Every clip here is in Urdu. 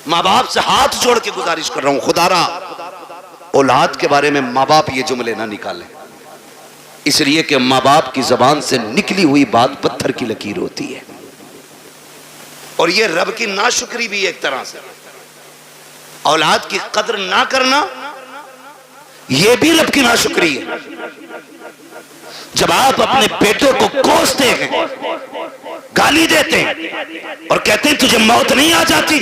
ماں باپ سے ہاتھ جوڑ کے گزارش کر رہا ہوں، خدا را اولاد کے بارے میں ماں باپ یہ جملے نہ نکالیں، اس لیے کہ ماں باپ کی زبان سے نکلی ہوئی بات پتھر کی لکیر ہوتی ہے، اور یہ رب کی ناشکری بھی ایک طرح سے، اولاد کی قدر نہ کرنا یہ بھی رب کی ناشکری ہے۔ جب آپ اپنے بیٹے کو کوستے ہیں، گالی دیتے ہیں اور کہتے ہیں تجھے موت نہیں آ جاتی،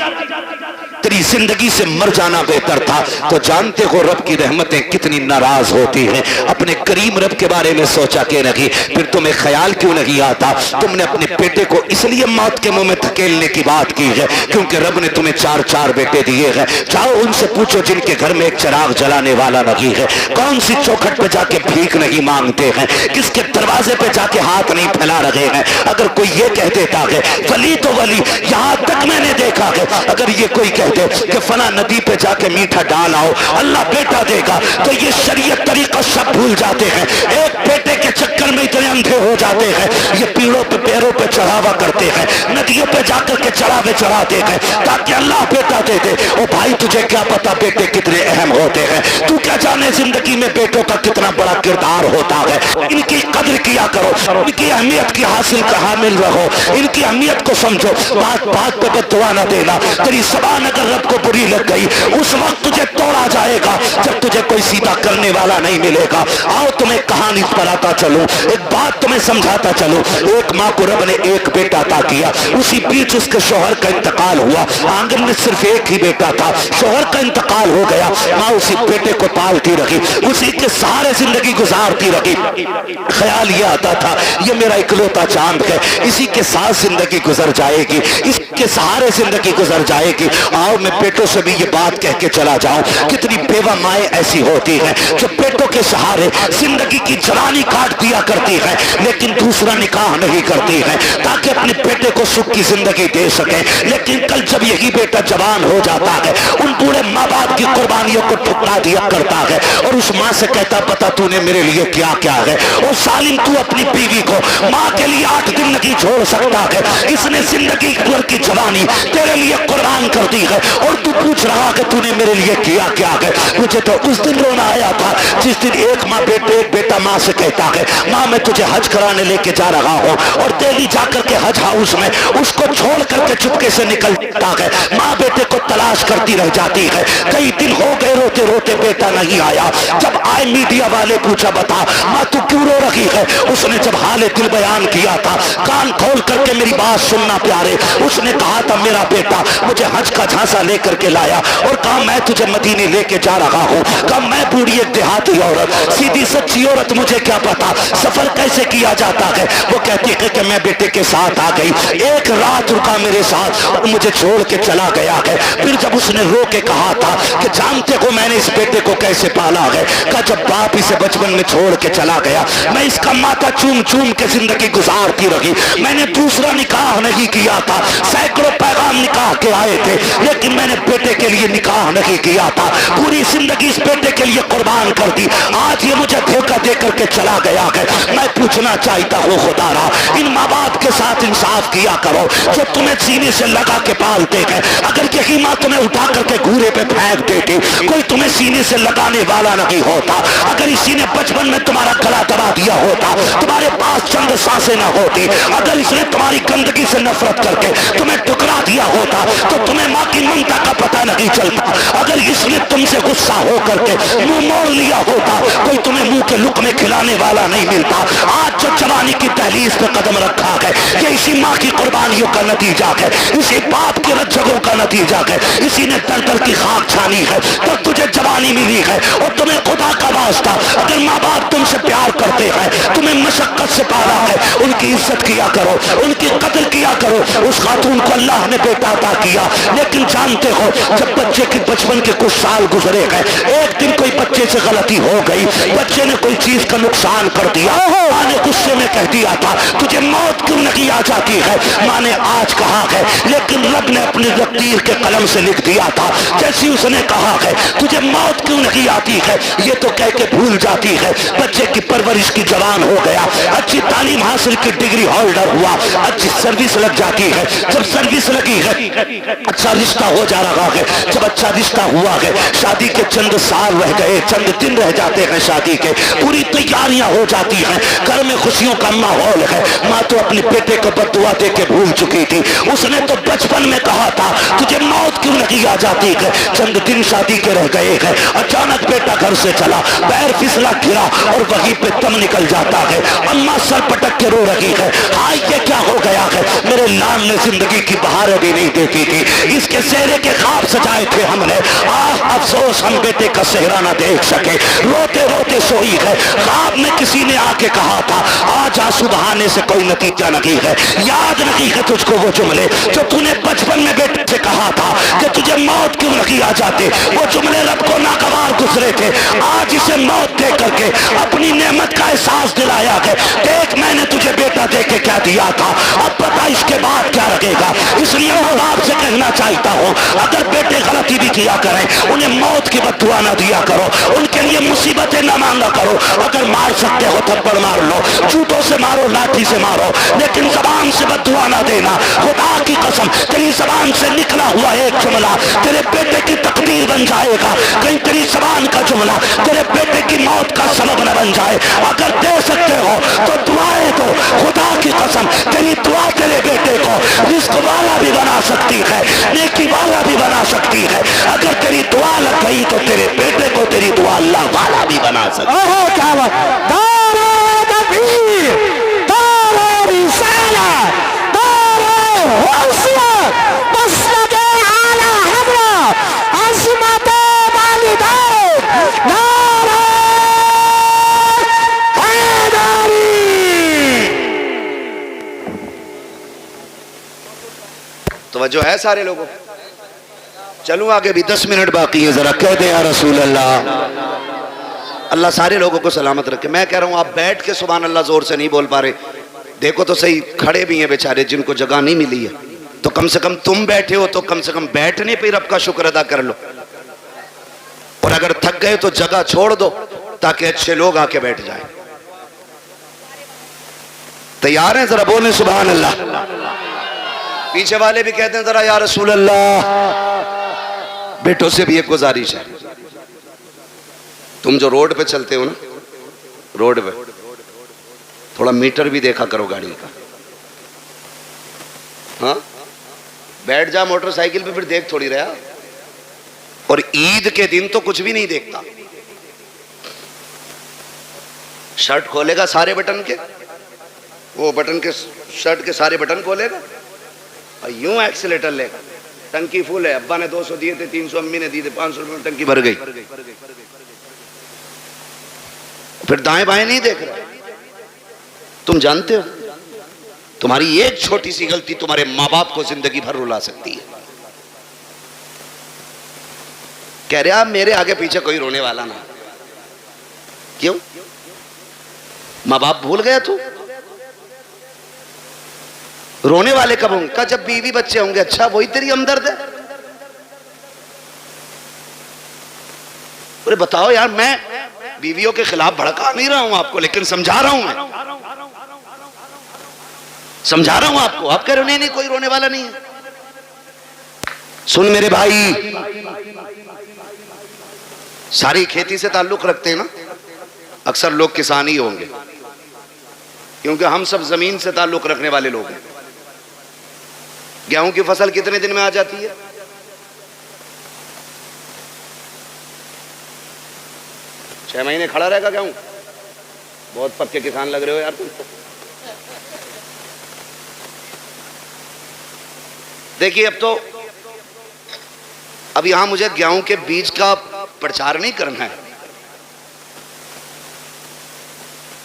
تیری زندگی سے مر جانا بہتر تھا، تو جانتے ہو رب کی رحمتیں کتنی ناراض ہوتی ہیں۔ اپنے کریم رب کے بارے میں سوچا کہ نہیں، پھر تمہیں خیال کیوں نہیں آتا؟ تم نے اپنے بیٹے کو اس لیے موت کے منہ میں دھکیلنے کی بات کی ہے کیونکہ رب نے تمہیں 4 بیٹے دیے ہیں۔ جاؤ ان سے پوچھو جن کے گھر میں ایک چراغ جلانے والا نہیں ہے، کون سی چوکھٹ پہ جا کے بھیک نہیں مانگتے ہیں، کس کے دروازے پہ جا کے ہاتھ نہیں پھیلا رہے ہیں۔ اگر کوئی یہ کہہ دیتا ہے ولی تو ولی، یہاں تک میں نے دیکھا ہے اگر یہ کوئی کہتے کہ فلاں ندی پہ جا کے میٹھا ڈال آؤ اللہ بیٹا دے گا، تو یہ شریعت طریقہ سب بھول جاتے ہیں، ایک بیٹے کے چکر میں اتنے اندھے ہو جاتے ہیں، یہ پیڑوں پہ پیروں پہ چڑھاوا کرتے ہیں، ندیوں پہ جا کر کے چڑھاوے چڑھاتے ہیں تاکہ اللہ بیٹا دے دے۔ او بھائی تجھے کیا پتا بیٹے کتنے اہم ہوتے ہیں؟ تو کیا جانے زندگی میں بیٹوں کا کتنا بڑا کردار ہوتا ہے؟ ان کی قدر کیا کرو، ان کی اہمیت کی حاصل کا حامل رہو، ان کی اہمیت کو سمجھو، بات بات پہ بد دعا نہ دینا۔ تیری زبان اگر رب کو بری لگ گئی اس وقت تجھے توڑا جائے گا جب تجھے کوئی سیدھا کرنے والا نہیں ملے گا۔ آؤ تمہیں کہانی بتاتا چلوں، ایک بات تمہیں سمجھاتا چلوں۔ ایک ماں کو رب نے ایک بیٹا عطا کیا، اسی بیچ اس کے شوہر کا انتقال ہوا، آنگن میں صرف ایک ہی بیٹا تھا، شوہر کا انتقال ہو گیا، ماں اسی بیٹے کو پالتی رہی، اسی کے سہارے زندگی گزارتی رہی۔ خیال یہ آتا تھا یہ میرا اکلوتا چاند ہے، اسی کے ساتھ زندگی گزر جائے گی، اس کے سہارے زندگی گزر جائے گی۔ آؤ میں بیٹوں سے بھی یہ بات کہہ کے چلا جاؤں، کتنی بیوہ مائیں ایسی ہوتی ہیں جو بیٹوں کے سہارے زندگی کی جوانی کاٹ دیا کرتی ہیں لیکن دوسرا نکاح نہیں کرتی ہیں تاکہ اپنے بیٹے کو سکھ کی زندگی دے سکیں، لیکن کل جب یہی بیٹا جوان ہو جاتا ہے ان بوڑھے ماں باپ کی قربانیوں کو ٹھکرا دیا کرتا ہے اور اس ماں سے کہتا پتا تو نے میرے لیے کیا کیا ہے۔ اور ظالم تو اپنی بیوی کو ماں کے لیے 8 دن نہیں چھوڑ سکتا ہے، اس نے زندگی بھر کی جوانی تیرے لیے قربان کر دی ہے اور تو پوچھ رہا کہ تو نے میرے لیے کیا کیا ہے۔ مجھے تو اس دن رونا آیا تھا جس دن ایک بیٹا ماں سے کہتا ہے ماں میں تجھے حج کرانے لے کے جا رہا ہوں، اور دہلی جا کر کے حج ہاؤس میں اس کو چھوڑ کر کے چپکے سے نکلتا ہے، ماں بیٹے کو تلاش کرتی رہ جاتی ہے، کئی دن ہو گئے روتے روتے بیٹا نہیں آیا۔ جب آئے میڈیا والے پوچھا بتا ماں تو کیوں رو رہی ہے؟ اس نے جب حال دل بیان کیا تھا، کان کھول کر کے میری بات سننا پیارے، اس نے کہا تھا میرا بیٹا مجھے حج کا جھانسا لے کر کے لایا اور کہا میں تجھے مدینے لے کے جا رہا ہوں، کہا میں بوڑھی ایک دیہاتی عورت سیدھی سچی عورت مجھے کیا پتا سفر کیسے کیا جاتا ہے۔ وہ کہتی ہے کہ میں بیٹے کے ساتھ آ گئی، ایک رات رکا میرے ساتھ اور مجھے چھوڑ کے چلا گیا ہے۔ پھر جب اس نے رو کے کہا تھا کہ جانتے ہو میں نے اس بیٹے کو کیسے پالا ہے، کہا جب باپ اسے بچپن میں چھوڑ کے چلا گیا میں اس کا ماتھا چوم چوم کے زندگی گزارتی رہی، میں نے دوسرا نکاح نہیں کیا تھا، سینکڑوں پیغام نکاح کے آئے تھے لیکن میں نے بیٹے کے لیے نکاح نہیں کیا تھا، پوری زندگی اس بیٹے کے لیے قربان کر دی، آج یہ مجھے دھوکہ دے کر کے چلا گیا ہے۔ میں پوچھنا چاہتا ہوں خدا را ان ماں باپ کے ساتھ انصاف کیا کرو جو تمہیں سینے سے لگا کے پالتے ہیں، اگر یہی ماں تمہیں اٹھا کر کے گھورے پہ پھینک دیتی کوئی تمہیں سینے سے لگانے والا نہیں ہوتا، اگر اسی نے بچپن میں تمہارا گلا دبا دیا ہوتا تمہارے پاس چند سانسیں نہ ہوتی، اگر اس نے تمہاری گندگی سے نفرت کر کے تمہیں ٹکرا دیا ہوتا تو تمہیں ماں کی ممتا کا پتہ نہیں چلتا، اگر اس نے تم سے غصہ ہو کر کے منہ موڑ لیا ہوتا کوئی تمہیں منہ کے لقمے کھلانے والا نہیں ملتا۔ آج جو جوانی کی دہلیز پہ قدم رکھا ہے یہ اسی ماں کی قربانیوں کا نتیجہ ہے، اسی باپ کی رجگوں کا نتیجہ ہے، اسی نے در در کی خاک چھانی ہے تب تجھے جوانی ملی ہے۔ اور تمہیں خدا کا واسطہ اگر ماں باپ تم سے پیار کرتے ہیں تمہیں مشقت سے پالا ہے ان کی عزت کیا کرو، ان کی قدر کیا کرو۔ اس خاتون کو اللہ نے بیٹا عطا کیا لیکن جانتے ہو جب بچے کے بچپن کے کچھ سال گزرے گئے ایک دن کوئی بچے سے غلطی ہو گئی، بچے نے نے کوئی چیز کا نقصان کر دیا، ماں نے غصے میں کہہ دیا تھا تجھے موت کیوں نہیں آ جاتی ہے، ماں نے آج کہا ہے لیکن رب نے اپنی تقدیر کے قلم سے لکھ دیا تھا، جیسی اس نے کہا ہے تجھے موت کیوں نہیں آتی ہے، یہ تو کہہ کے بھول جاتی ہے۔ بچے کی پرورش کی جوان ہو گیا، اچھی تعلیم حاصل کی ڈگری ہولڈر ہوا، اچھی سروس لگ جاتی ہے، جب سروس لگی ہے اچھا رشتہ ہو جا رہا ہے، جب اچھا رشتہ ہوا ہے شادی کے چند سال رہ گئے، چند دن رہ جاتے ہیں شادی کے، پوری تیاریاں ہو جاتی ہیں، گھر میں خوشیوں کا ماحول ہے۔ ماں تو اپنے بیٹے کو بد دعا دے کے بھول چکی تھی، اس نے تو بچپن میں کہا تھا تجھے موت کیوں نہیں آ جاتی ہے، چند دن شادی کے رہ گئے ہیں، اچانک بیٹا گھر سے چلا، پیر پھسلا گرا اور وہیں پہ دم نکل جاتا ہے، اماں سر پٹک کے رو رہی ہے، ہاں یہ کیا ہو گیا ہے، میرے لال نے زندگی کی بہاریں بھی نہیں دیکھی تھی، اس کے چہرے کے خواب سجائے تھے ہم نے، آہ افسوس ہم بیٹے کا چہرہ نہ دیکھ سکے، روتے روتے سوئی ہے، خواب میں کسی نے آ کے کہا تھا آج آنسو بہانے سے کوئی نتیجہ نہیں ہے، یاد نہیں ہے تجھ کو وہ جملے جو تو نے بچپن میں بیٹے سے کہا تھا کہ تجھے موت کیوں نہیں آ جاتے، وہ جملے رب کو ناگوار گزرے تھے، آج اسے موت دے کر کے اپنی نعمت کا احساس دلایا ہے، دیکھ میں نے تجھے بیٹا دے کے کیا دیا تھا، اب پتا اس کے بعد کیا رکھے گا، اس لیے ماں باپ سے کہنا چاہتا ہوں اگر بیٹے غلطی بھی کیا کریں انہیں موت کی بد دعا نہ دیا کرو، ان کے لیے مصیبتیں نہ مانگا کرو، اگر مار سکتے ہو تھپڑ مار لو، جوتوں سے مارو لاٹھی سے مارو، لیکن زبان سے بد دعا نہ دینا، خدا کی قسم تیری زبان سے نکلا ہوا ایک جملہ تیرے بیٹے کی تقدیر بن جائے گا، کہیں تیری زبان کا جملہ تیرے بیٹے کی موت کا سبب نہ بن جائے، اگر دے سکتے ہو تو دعائیں دو، خدا کی قسم تیری دعا تیرے بیٹے کو رزق والا بھی بنا سکتی ہے، نیکی والا بھی بنا سکتی ہے، اگر تیری دعا لگ گئی تو تیرے بیٹے کو تیری دعا اللہ والا بھی بنا سکتی ہے۔ کیا بات، دار تکبیر، دار رسالہ، دار حوصلہ، مسلک اعلی حضرت عظمت والدین، نعرہ حیدری۔ توجہ ہے سارے لوگوں، چلوں آگے بھی 10 منٹ باقی ہے، ذرا کہہ دیں یا رسول اللہ۔ اللہ سارے لوگوں کو سلامت رکھے۔ میں کہہ رہا ہوں آپ بیٹھ کے سبحان اللہ زور سے نہیں بول پا رہے، دیکھو تو صحیح کھڑے بھی ہیں بیچارے جن کو جگہ نہیں ملی ہے، تو کم سے کم تم بیٹھے ہو تو کم سے کم بیٹھنے پہ رب کا شکر ادا کر لو، اور اگر تھک گئے تو جگہ چھوڑ دو تاکہ اچھے لوگ آ کے بیٹھ جائیں۔ تیار ہیں؟ ذرا بولیں سبحان اللہ۔ پیچھے والے بھی کہتے ہیں ذرا یا رسول اللہ۔ بیٹوں سے بھی ایک گزارش ہے، تم جو روڈ پہ چلتے ہو نا، روڈ پہ تھوڑا میٹر بھی دیکھا کرو گاڑی کا، ہاں بیٹھ جا موٹر سائیکل پہ پھر دیکھ تھوڑی رہا، اور عید کے دن تو کچھ بھی نہیں دیکھتا، شرٹ کھولے گا سارے بٹن کے، وہ بٹن کے شرٹ کے سارے بٹن کھولے گا اور یوں ایکسیلیٹر لے گا، ٹنکی فل ہے، ابا نے 200 دیے تھے، 300 امی نے دیے تھے، 500 روپے میں ٹنکی بھر گئی، پھر دائیں بائیں نہیں دیکھ رہا۔ تم جانتے ہو تمہاری ایک چھوٹی سی غلطی تمہارے ماں باپ کو زندگی بھر رلا سکتی ہے۔ کہہ رہا میرے آگے پیچھے کوئی رونے والا نہ، کیوں؟ ماں باپ بھول گیا تو رونے والے کب ہوں گے؟ کہا جب بیوی بچے ہوں گے۔ اچھا وہی تیری ہمدرد ہے؟ ارے بتاؤ یار، میں بیویوں کے خلاف بھڑکا نہیں رہا ہوں آپ کو، لیکن سمجھا رہا ہوں، میں سمجھا رہا ہوں آپ کو۔ آپ کہہ رہے نہیں کوئی رونے والا نہیں ہے۔ سن میرے بھائی، ساری کھیتی سے تعلق رکھتے ہیں نا، اکثر لوگ کسان ہی ہوں گے، کیونکہ ہم سب زمین سے تعلق رکھنے والے لوگ ہیں۔ گیہوں کی فصل کتنے دن میں آ جاتی ہے؟ 6 مہینے کھڑا رہے گا گیہوں؟ بہت پکے کسان لگ رہے ہو یار تم۔ دیکھیے اب یہاں مجھے گیہوں کے بیج کا پرچار نہیں کرنا ہے،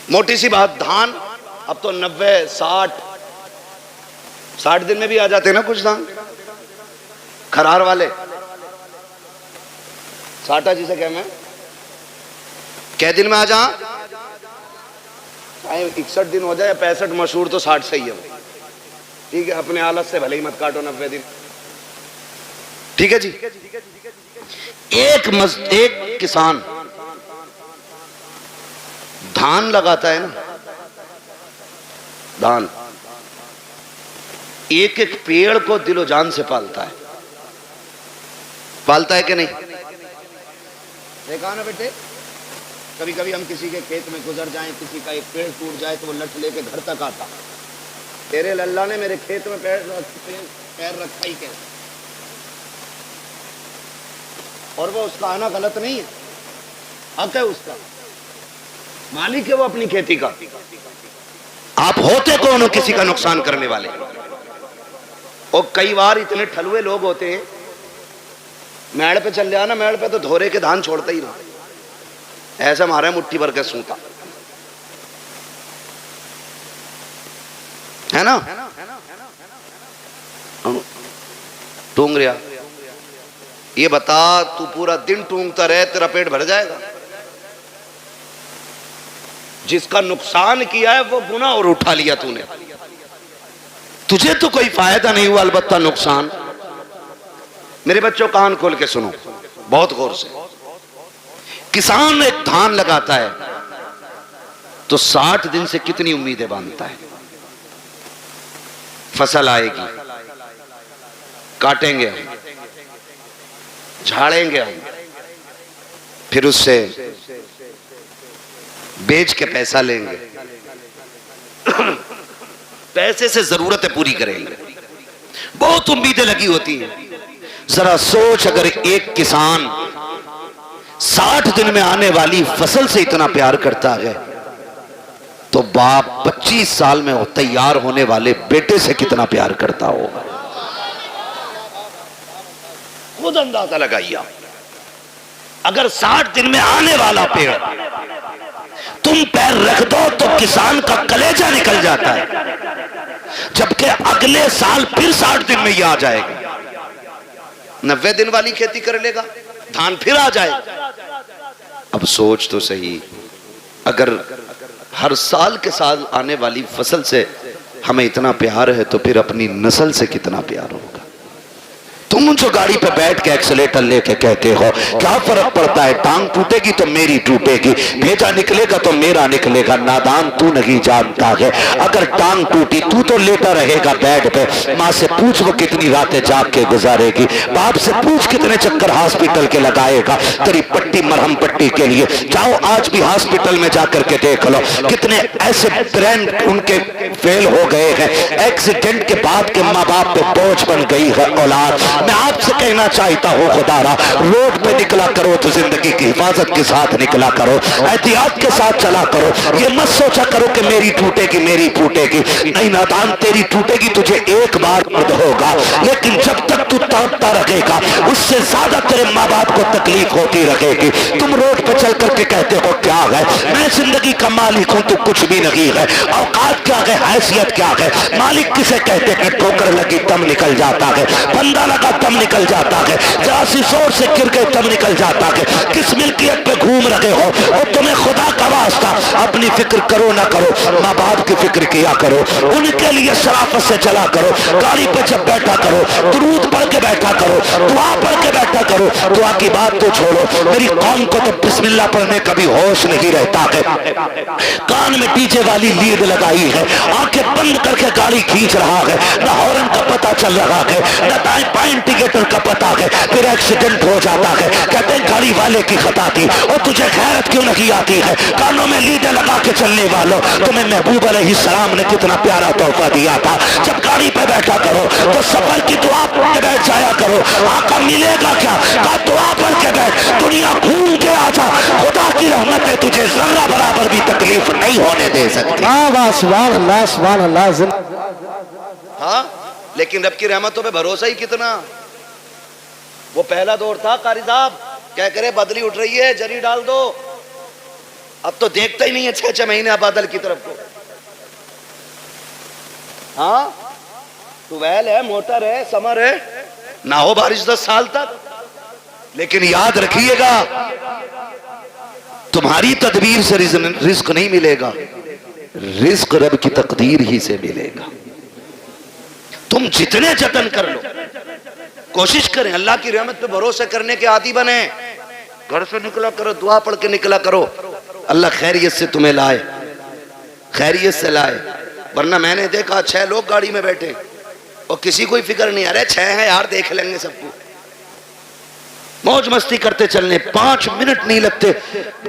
موٹی سی بات، دھان اب تو 90 60 دن میں بھی آ جاتے ہیں نا کچھ دھان، کھرار والے، ساٹا جسے کہنا ہے، کیا دن میں آ جہاں چاہے 61 دن ہو جائے یا 65 مشہور تو 60 صحیح ہے. ٹھیک ہے, اپنے حالت سے بھلے ہی مت کاٹو 90 دن. ٹھیک ہے جی. ایک کسان دھان لگاتا ہے نا, دھان, ایک ایک پیڑ کو دل و جان سے پالتا ہے. پالتا ہے کہ نہیں؟ دیکھا نا بیٹے, کبھی کبھی ہم کسی کے کھیت میں گزر جائیں, کسی کا ایک پیڑ ٹوٹ جائے تو وہ لٹ لے کے گھر تک آتا, تیرے اللہ نے میرے کھیت میں پیر رکھا ہی کیسے؟ اور وہ اس کا آنا غلط نہیں ہے, حق ہے اس کا, مالک ہے وہ اپنی کھیتی کا. آپ ہوتے کون ہو کسی کا نقصان کرنے والے؟ اور کئی بار اتنے ٹھلوے لوگ ہوتے ہیں, میڑ پہ چل جانا, میڑ پہ تو دھورے کے دھان چھوڑتا ہی رہا, ایسا مارا مٹھی بھر کے سوتا ہے نا, ٹونگ رہا. یہ بتا, تو پورا دن ٹونگتا رہے تیرا پیٹ بھر جائے گا؟ جس کا نقصان کیا ہے وہ گناہ اور اٹھا لیا تو نے, تجھے تو کوئی فائدہ نہیں ہوا, البتہ نقصان. میرے بچوں کان کھول کے سنو بہت غور سے. کسان ایک دھان لگاتا ہے تو 60 دن سے کتنی امیدیں باندھتا ہے. فصل آئے گی, کاٹیں گے ہم, جھاڑیں گے ہم, پھر اس سے بیچ کے پیسہ لیں گے, پیسے سے ضرورتیں پوری کریں گے. بہت امیدیں لگی ہوتی ہیں. ذرا سوچ, اگر ایک کسان 60 دن میں آنے والی فصل سے اتنا پیار کرتا ہے تو باپ 25 سال میں تیار ہونے والے بیٹے سے کتنا پیار کرتا ہوگا. خود اندازہ لگائیے. اگر 60 دن میں آنے والا پیڑ تم پیر رکھ دو تو کسان کا کلیجہ نکل جاتا ہے, جبکہ اگلے سال پھر 60 دن میں یہ آ جائے گا. 90 دن والی کھیتی کر لے گا, دھان پھر آ جائے. اب سوچ تو صحیح, اگر ہر سال کے سال آنے والی فصل سے ہمیں اتنا پیار ہے تو پھر اپنی نسل سے کتنا پیار ہوگا. تم جو گاڑی پہ بیٹھ کے ایکسیلیٹر لے کے کہتے ہو کیا فرق پڑتا ہے, ٹانگ ٹوٹے گی تو میری ٹوٹے گی, بھیجا نکلے گا تو میرا نکلے گا. نادان تو نہیں جانتا ہے, اگر ٹانگ ٹوٹی تو لیٹا رہے گا بیڈ پہ. ماں سے پوچھ وہ کتنی راتیں جاگ کے گزارے گی, باپ سے پوچھ کتنے چکر ہاسپٹل کے لگائے گا تیری پٹی مرہم پٹی کے لیے. جاؤ آج بھی ہاسپٹل میں جا کر کے دیکھ لو کتنے ایسے برین ان کے فیل ہو گئے ہیں, ایکسیڈنٹ کے بعد کے ماں باپ پہ بوجھ بن گئی ہے اولاد. میں آپ سے کہنا چاہتا ہوں خدا را, روڈ پہ نکلا کرو تو زندگی کی حفاظت کے ساتھ نکلا کرو, احتیاط کے ساتھ چلا کرو. یہ مت سوچا کرو کہ میری ٹوٹے گی میری ٹوٹے گی. نہیں نادان, تیری ٹوٹے گی تجھے ایک بار درد ہوگا, لیکن جب تک تو تڑپتا رہے گا اس سے زیادہ تیرے ماں باپ کو تکلیف ہوتی رہے گی. تم روڈ پہ چل کر کے کہتے ہو کیا ہے, میں زندگی کا مالک ہوں, تو کچھ بھی نہیں ہے. اوقات کیا ہے, حیثیت کیا ہے, مالک کسے کہتے ہیں؟ ٹھوکر لگی تم نکل جاتا ہے, بندہ لگا تم نکل جاتا ہے, ذرا سی زور سے گر گئے تم نکل جاتا ہے. کس ملکیت پہ گھوم رہے ہو, اور تمہیں خدا کا واسطہ اپنی فکر کرو نہ کرو, ماں باپ کی فکر کیا کرو, ان کے لیے شرافت سے چلا کرو. گاڑی پہ جب بیٹھا کرو درود پڑھ کے بیٹھا کرو, دعا پڑھ کے بیٹھا کرو. دعا کی بات تو چھوڑو, میری قوم کو تو بسم اللہ پڑھنے کا بھی ہوش نہیں رہتا ہے. کان میں ڈیجے والی لیڈ لگائی ہے, آنکھیں بند کر کے گاڑی کھینچ رہا ہے, نہ ہارن کا پتہ چل رہا ہے, نہ دائیں بائیں انڈیکیٹر کا پتہ ہے. پھر ایکسیڈنٹ ہو جاتا ہے, کہتے ہیں گاڑی والے کی خطا تھی. اور تجھے غیرت کیوں نہیں آتی ہے؟ کانوں میں لیڈیں لگا کے چلنے والوں, تمہیں محبوب علیہ السلام نے کتنا پیارا تحفہ دیا تھا. جب گاڑی پہ بیٹھا کرو تو سفر کی دعا پڑھ کے بیٹھ جایا کرو. آقا ملے گا کیا, کہا دعا پڑھ کے بیٹھ, دنیا گھوم کے آ جا, خدا کی رحمت ہے تجھے ذرہ برابر بھی تکلیف نہیں ہونے دے سکتی. سبحان اللہ سبحان اللہ. ہاں, لیکن رب کی رحمتوں پہ بھروسہ ہی کتنا. وہ پہلا دور تھا قاری صاحب, کیا کرے بدلی اٹھ رہی ہے جری ڈال دو, اب تو دیکھتا ہی نہیں ہے 6 مہینے بادل کی طرف کو. ہاں, ٹویل ہے, موٹر ہے, سمر ہے, نہ ہو بارش 10 سال تک. لیکن یاد رکھیے گا تمہاری تدبیر سے رزق نہیں ملے گا, رزق رب کی تقدیر ہی سے ملے گا. تم جتنے جتن کر لو, کوشش کریں اللہ کی رحمت پہ بھروسہ کرنے کے عادی بنیں. گھر سے نکلا کرو, دعا پڑھ کے نکلا کرو, اللہ خیریت سے تمہیں لائے, خیریت سے لائے. ورنہ میں نے دیکھا 6 لوگ گاڑی میں بیٹھے اور کسی کوئی فکر نہیں, ارے 6 ہیں یار دیکھ لیں گے سب کو, موج مستی کرتے چلنے. 5 منٹ نہیں لگتے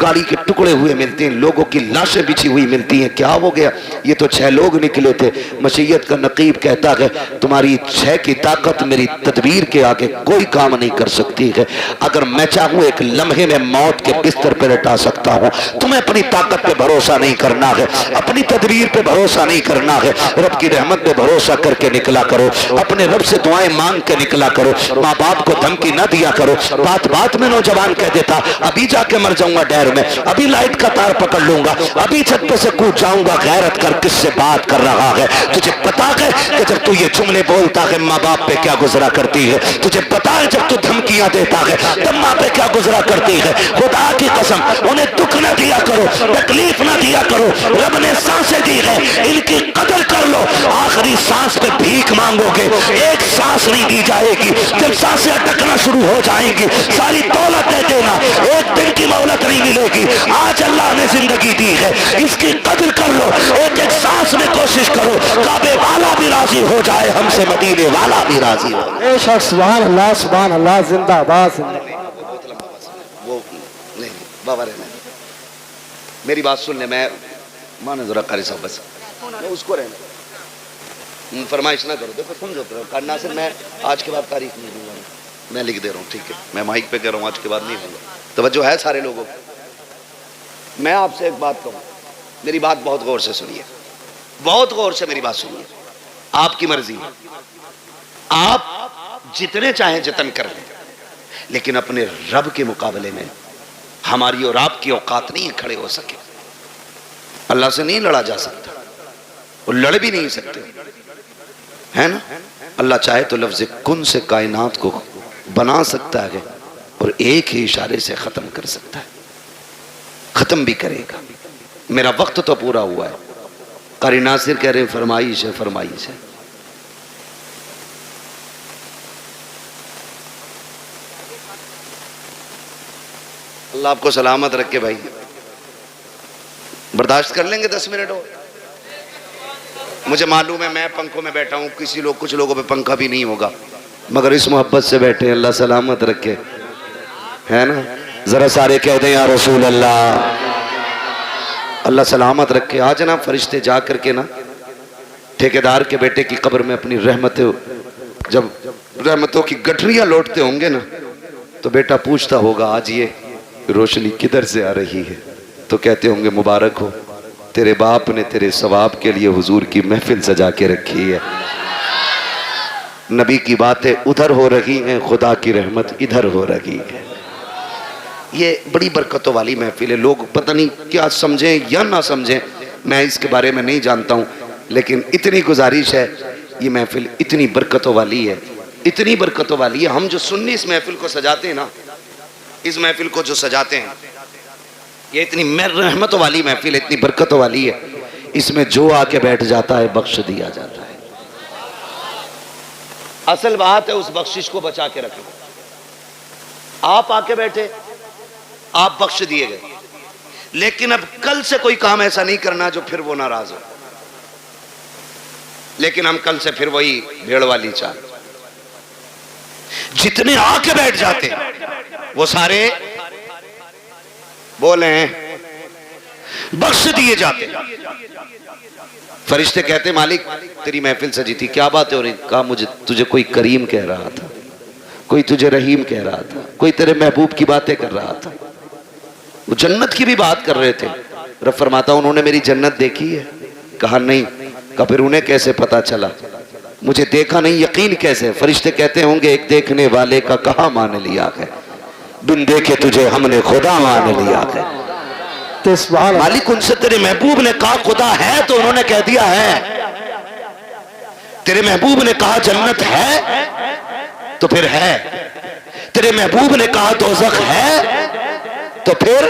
گاڑی کے ٹکڑے ہوئے ملتے ہیں, لوگوں کی لاشیں بچھی ہوئی ملتی ہیں. کیا ہو گیا؟ یہ تو 6 لوگ نکلے تھے. مشیت کا نقیب کہتا ہے تمہاری 6 کی طاقت میری تدبیر کے آگے کوئی کام نہیں کر سکتی ہے. اگر میں چاہوں ایک لمحے میں موت کے بستر پہ لٹا سکتا ہوں. تمہیں اپنی طاقت پہ بھروسہ نہیں کرنا ہے, اپنی تدبیر پہ بھروسہ نہیں کرنا ہے, رب کی رحمت پہ بھروسہ کر کے نکلا کرو. اپنے رب سے دعائیں مانگ کے نکلا کرو. ماں باپ کو دھمکی نہ دیا کرو. بات بات میں نوجوان کہہ دیتا ابھی جا کے مر جاؤں گا ڈیر میں, ابھی لائٹ کا تار پکڑ لوں گا, ابھی چھت پہ سے کود جاؤں گا. غیرت کر, کس سے بات کر رہا ہے؟ تجھے پتا ہے کہ جب تو یہ جملے بولتا ہے ماں باپ پہ کیا گزرا کرتی ہے؟ تجھے پتا ہے جب تو دھمکیاں دیتا ہے تب ماں پہ کیا گزرا کرتی ہے؟ خدا کی قسم انہیں دکھ نہ دیا کرو, تکلیف نہ دیا کرو. رب نے سانسیں دی ہے, ان کی قدر کر لو. آخری سانس پہ بھیک مانگو گے, ایک سانس نہیں دی جائے گی. جب سانسیں اٹکنا شروع ہو جائیں گی ساری دولت دے دینا, ایک دن کی مہلت نہیں ملے گی. آج اللہ نے زندگی دی ہے, اس کی قدر کر لو. ایک ایک سانس میں کوشش کرو کعبے والا بھی راضی ہو جائے, ہم سے مدینے والا بھی راضی ہو. بے شک سبحان اللہ زندہ باد. وہ نہیں بابا رہنا, میری بات سن لیں. میں مانے ذرا قاری صاحب بس میں اس کو رہنا فرمائش نہ کرو. دیکھو سمجھو کرنا سے میں آج کے بعد تاریخ نہیں دوں گا, میں لکھ دے رہا ہوں ٹھیک ہے. میں مائک پہ کہہ رہا ہوں آج کے بعد نہیں ہوں گا. توجہ ہے سارے لوگوں. میں آپ سے ایک بات کہوں, میری بات بہت غور سے سنیے, بہت غور سے میری بات سنیے. آپ کی مرضی ہے, آپ جتنے چاہیں جتن کر لیں, لیکن اپنے رب کے مقابلے میں ہماری اور آپ کی اوقات نہیں کھڑے ہو سکے. اللہ سے نہیں لڑا جا سکتا, وہ لڑ بھی نہیں سکتے ہے نا. اللہ چاہے تو لفظ کن سے کائنات کو بنا سکتا ہے اور ایک ہی اشارے سے ختم کر سکتا ہے. ختم بھی کرے گا. میرا وقت تو پورا ہوا ہے. قاری ناصر کہہ رہے فرمائش ہے, فرمائش ہے. اللہ آپ کو سلامت رکھے بھائی. برداشت کر لیں گے 10 منٹ اور؟ مجھے معلوم ہے میں پنکھوں میں بیٹھا ہوں, کچھ لوگوں پہ پنکھا بھی نہیں ہوگا, مگر اس محبت سے بیٹھے. اللہ سلامت رکھے ہے نا. ذرا سارے کہہ دیں یا رسول اللہ. اللہ سلامت رکھے. آج نا فرشتے جا کر کے نا ٹھیکیدار کے بیٹے کی قبر میں اپنی جب رحمتوں کی گٹھریاں لوٹتے ہوں گے نا, تو بیٹا پوچھتا ہوگا آج یہ روشنی کدھر سے آ رہی ہے؟ تو کہتے ہوں گے مبارک ہو, تیرے باپ نے تیرے ثواب کے لیے حضور کی محفل سجا کے رکھی ہے. نبی کی باتیں ادھر ہو رہی ہیں, خدا کی رحمت ادھر ہو رہی ہے. یہ بڑی برکتوں والی محفل ہے. لوگ پتہ نہیں کیا سمجھیں یا نہ سمجھیں, میں اس کے بارے میں نہیں جانتا ہوں, لیکن اتنی گزارش ہے یہ محفل اتنی برکتوں والی ہے, اتنی برکتوں والی ہے. ہم جو سنی اس محفل کو سجاتے ہیں نا, اس محفل کو جو سجاتے ہیں, یہ اتنی رحمتوں والی محفل ہے, اتنی برکتوں والی ہے. اس میں جو آ کے بیٹھ جاتا ہے بخش دیا جاتا ہے. اصل بات ہے اس بخشش کو بچا کے رکھیں. آپ آ کے بیٹھے, آپ بخش دیے گئے, لیکن اب کل سے کوئی کام ایسا نہیں کرنا جو پھر وہ ناراض ہو. لیکن ہم کل سے پھر وہی بھیڑ والی چال. جتنے آ کے بیٹھ جاتے وہ سارے بولے ہیں بخش دیے جاتے. فرشتے کہتے مالک تیری محفل سجی تھی, کیا بات ہے ہو رہی؟ کہا مجھے تجھے کوئی کریم کہہ رہا تھا, کوئی تجھے رحیم کہہ رہا تھا, کوئی تیرے محبوب کی باتیں کر رہا تھا. وہ جنت کی بھی بات کر رہے تھے. رب فرماتا انہوں نے میری جنت دیکھی ہے؟ کہا نہیں. کہا پھر انہیں کیسے پتا چلا؟ مجھے دیکھا نہیں, یقین کیسے؟ فرشتے کہتے ہوں گے ایک دیکھنے والے کا کہاں مان لیا ہے, بن دیکھے تجھے ہم نے خدا مان لیا ہے. مالک ان سے تیرے محبوب نے کہا خدا ہے تو انہوں نے کہہ دیا ہے. تیرے محبوب نے کہا جنت ہے تو پھر ہے. تیرے محبوب نے کہا دوزخ ہے تو پھر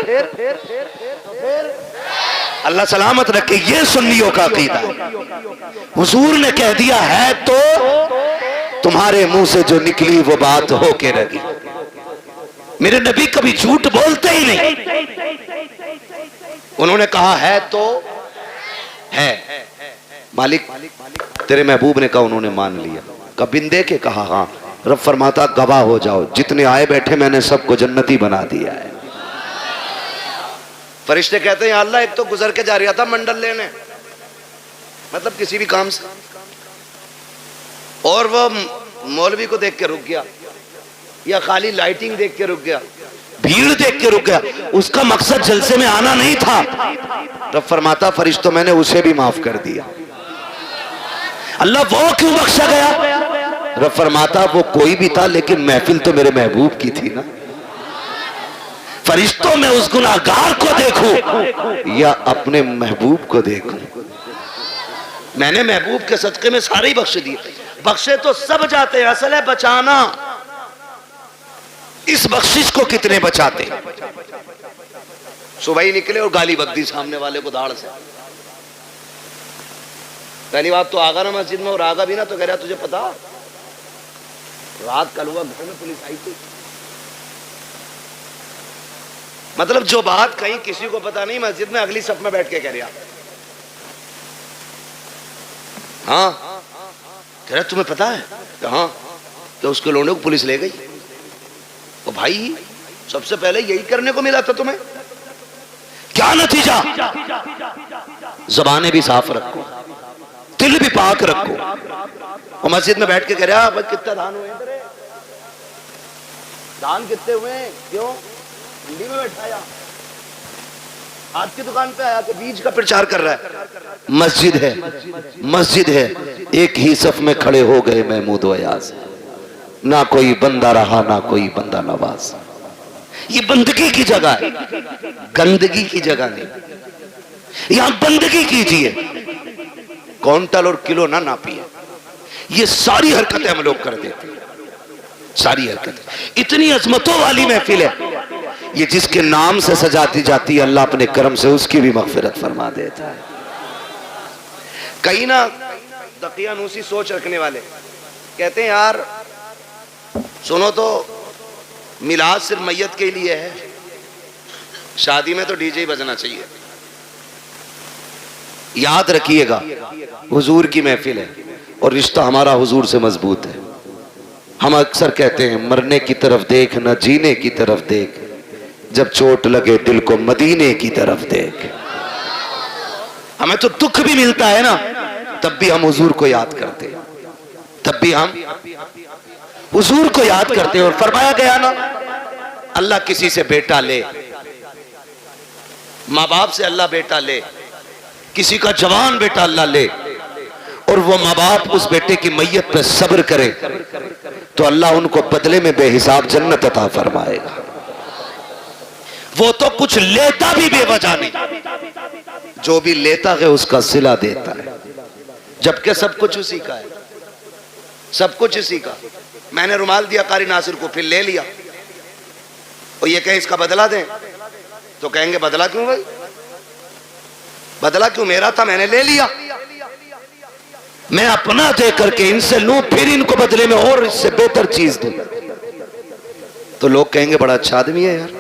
اللہ سلامت رکھے، یہ سنیوں کا عقیدہ ہے۔ حضور نے کہہ دیا ہے تو تمہارے منہ سے جو نکلی وہ بات ہو کے رہی۔ میرے نبی کبھی جھوٹ بولتے ہی نہیں، انہوں نے کہا ہے تو ہے۔ مالک تیرے محبوب نے کہا، انہوں نے مان لیا۔ کہا بندے کے، کہا ہاں۔ رب فرماتا گواہ ہو جاؤ، جتنے آئے بیٹھے میں نے سب کو جنتی بنا دیا ہے۔ فرشتے کہتے ہیں یا اللہ ایک تو گزر کے جا رہا تھا منڈل لینے، مطلب کسی بھی کام سے، اور وہ مولوی کو دیکھ کے رک گیا، یا خالی لائٹنگ دیکھ کے رک گیا، بھیڑ دیکھ کے رک گیا، اس کا مقصد جلسے میں آنا نہیں تھا۔ رب فرماتا فرشتوں میں نے اسے بھی معاف کر دیا۔ اللہ وہ کیوں بخشا گیا؟ رب فرماتا وہ کوئی بھی تھا لیکن محفل تو میرے محبوب کی تھی نا۔ فرشتوں میں اس گناہگار کو دیکھوں یا اپنے محبوب کو دیکھوں؟ میں نے محبوب کے صدقے میں سارے ہی بخش دیے۔ بخشے تو سب جاتے ہیں، اصل ہے بچانا۔ اس بخشش کو کتنے بچاتے؟ صبح ہی نکلے اور گالی بک دی سامنے والے کو داڑھ سے۔ پہلی بات تو آگا نا مسجد میں، اور آگا بھی نا تو کہہ رہا تجھے پتا رات کل ہوا گھر میں پولیس آئی تھی۔ مطلب جو بات کہیں کسی کو پتا نہیں، مسجد میں اگلی صف میں بیٹھ کے کہہ رہا ہاں، کہہ رہا تمہیں پتا ہے کہ ہاں کہ اس کے لونڈے کو پولیس لے گئی۔ تو بھائی سب سے پہلے یہی کرنے کو ملا تھا تمہیں، کیا نتیجہ؟ زبانیں بھی صاف رکھو، دل بھی پاک رکھو۔ اور مسجد میں بیٹھ کے کہہ رہا بھائی کتنا دھان ہوئے ہیں، دھان کتنے ہوئے ہیں؟ کیوں منڈی میں بیٹھا یا آج کی دکان پہ آیا کہ بیج کا پرچار کر رہا ہے؟ مسجد ہے، مسجد ہے، ایک ہی صف میں کھڑے ہو گئے محمود و ایاز، نہ کوئی بندہ رہا نہ کوئی بندہ نواز۔ یہ بندگی کی جگہ ہے، گندگی کی جگہ نہیں۔ یہاں بندگی کیجئے، کونٹل اور کلو نہ ناپیے۔ یہ ساری حرکتیں ہم لوگ کر دیتے ہیں، ساری حرکتیں۔ اتنی عظمتوں والی محفل ہے، یہ جس کے نام سے سجاتی جاتی ہے اللہ اپنے کرم سے اس کی بھی مغفرت فرما دیتا ہے۔ کئی نا دقیانوسی سوچ رکھنے والے کہتے ہیں یار سنو تو میلاد صرف میت کے لیے ہے، شادی میں تو ڈی جے ہی بجنا چاہیے۔ یاد رکھیے گا حضور کی محفل ہے اور رشتہ ہمارا حضور سے مضبوط ہے۔ ہم اکثر کہتے ہیں مرنے کی طرف دیکھ نہ جینے کی طرف دیکھ، جب چوٹ لگے دل کو مدینے کی طرف دیکھ۔ ہمیں تو دکھ بھی ملتا ہے نا، تب بھی ہم حضور کو یاد کرتے ہیں، تب بھی ہم حضور کو یاد کرتے ہیں۔ اور فرمایا گیا نا اللہ کسی سے بیٹا لے، ماں باپ سے اللہ بیٹا لے، کسی کا جوان بیٹا اللہ لے، اور وہ ماں باپ اس بیٹے کی میت پہ صبر کرے تو اللہ ان کو بدلے میں بے حساب جنت عطا فرمائے گا۔ وہ تو کچھ لیتا بھی بے وجہ نہیں، جو بھی لیتا ہے اس کا صلہ دیتا ہے، جبکہ سب کچھ اسی کا ہے، سب کچھ اسی کا۔ میں نے رومال دیا قاری ناصر کو، پھر لے لیا، اور یہ کہیں اس کا بدلہ دیں تو کہیں گے بدلہ کیوں بھائی، بدلہ کیوں، میرا تھا میں نے لے لیا۔ میں اپنا دے کر کے ان سے لوں پھر ان کو بدلے میں اور اس سے بہتر چیز دوں تو لوگ کہیں گے بڑا اچھا آدمی ہے یار۔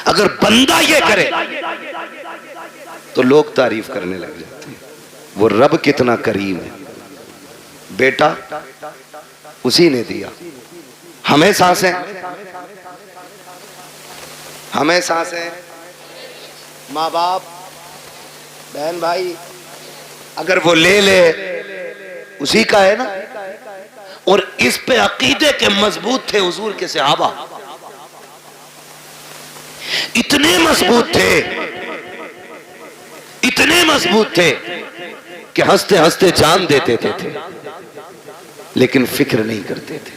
اگر بندہ یہ کرے تو لوگ تعریف کرنے لگ جاتے ہیں، وہ رب کتنا کریم ہے، بیٹا اسی نے دیا۔ ہمیں سانسیں، ہمیں سانسیں، ماں باپ بہن بھائی، اگر وہ لے لے اسی کا ہے نا۔ اور اس پہ عقیدے کے مضبوط تھے حضور کے صحابہ، اتنے مضبوط تھے، اتنے مضبوط تھے کہ ہنستے ہنستے جان دیتے تھے لیکن فکر نہیں کرتے تھے،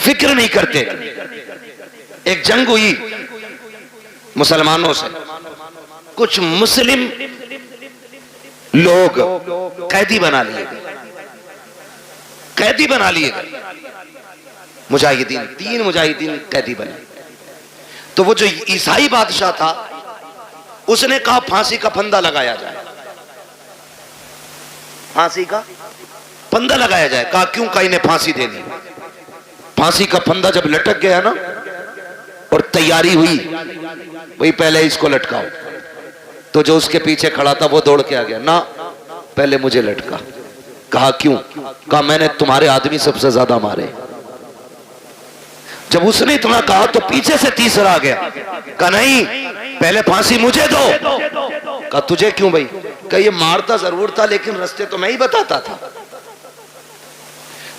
فکر نہیں کرتے تھے۔ ایک جنگ ہوئی مسلمانوں سے، کچھ مسلم لوگ قیدی بنا لیے گئے، قیدی بنا لیے گئے، مجاہدین، 3 مجاہدین قیدی بنے۔ تو وہ جو عیسائی بادشاہ تھا اس نے کہا پھانسی کا پھندا لگایا جائے، پھانسی کا پھندا لگایا جائے. کہا کیوں؟ کہا انہیں پھانسی دینی. پھانسی کا پھندا جب لٹک گیا نا اور تیاری ہوئی وہی پہلے اس کو لٹکاؤ، تو جو اس کے پیچھے کھڑا تھا وہ دوڑ کے آ گیا، نہ پہلے مجھے لٹکا. کہا کیوں؟ کہا میں نے تمہارے آدمی سب سے زیادہ مارے. جب اس نے اتنا کہا تو پیچھے سے تیسرا آ گیا، کہا نہیں پہلے پھانسی مجھے دو. کہا تجھے کیوں بھائی؟ کہ یہ مارتا ضرور تھا لیکن رستے تو میں ہی بتاتا تھا،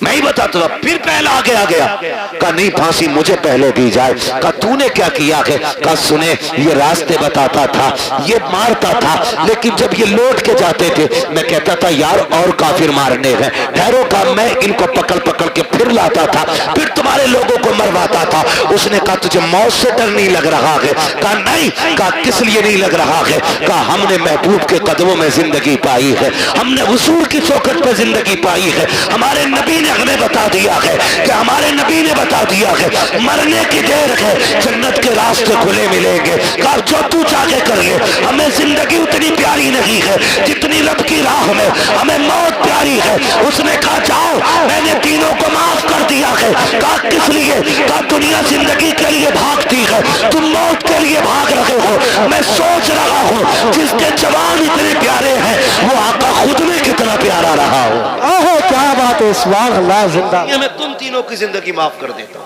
میں ہی بتاتا تھا. پھر پہلا آگے آ گیا، کہا نہیں پھانسی مجھے پہلے دی جائے. کہا تو نے کیا کیا؟ کہا سنے یہ راستے بتاتا تھا، یہ مارتا تھا، لیکن جب یہ لوٹ کے جاتے تھے میں کہتا تھا یار اور کافر مارنے ہیں، ٹھہرو. کہا میں ان کو پکڑ پکڑ کے پھر لاتا تھا، پھر تمہارے لوگوں کو مرواتا تھا. اس نے کہا تجھے موت سے ڈر نہیں لگ رہا ہے؟ کہا نہیں. کہا کس لیے نہیں لگ رہا ہے؟ کہا ہم نے محبوب کے قدموں میں زندگی پائی ہے، ہم نے حضور کی چوکھٹ پہ زندگی پائی ہے. ہمارے نبی نے ہمیں بتا دیا ہے کہ ہمارے نبی نے بتا دیا ہے مرنے کی دیر ہے، جنت کے راستے کھلے ملیں گے. کہا جو تو چاہے کر لے، ہمیں زندگی اتنی پیاری نہیں ہے جتنی رب کی راہ میں ہمیں موت پیاری ہے. اس نے کہا جاؤ میں نے تینوں کو معاف کر دیا ہے. کہا کس لیے؟ کہا دنیا زندگی کے لیے بھاگتی ہے، تم موت کے لیے بھاگ رہے ہو. میں سوچ رہا ہوں جس کے جوان اتنے پیارے ہیں وہ آقا خود میں کتنا پیارا رہا ہو. اوہ کیا بات ہے، سبحان اللہ. زندہ میں تم تینوں کی زندگی معاف کر دیتا ہوں.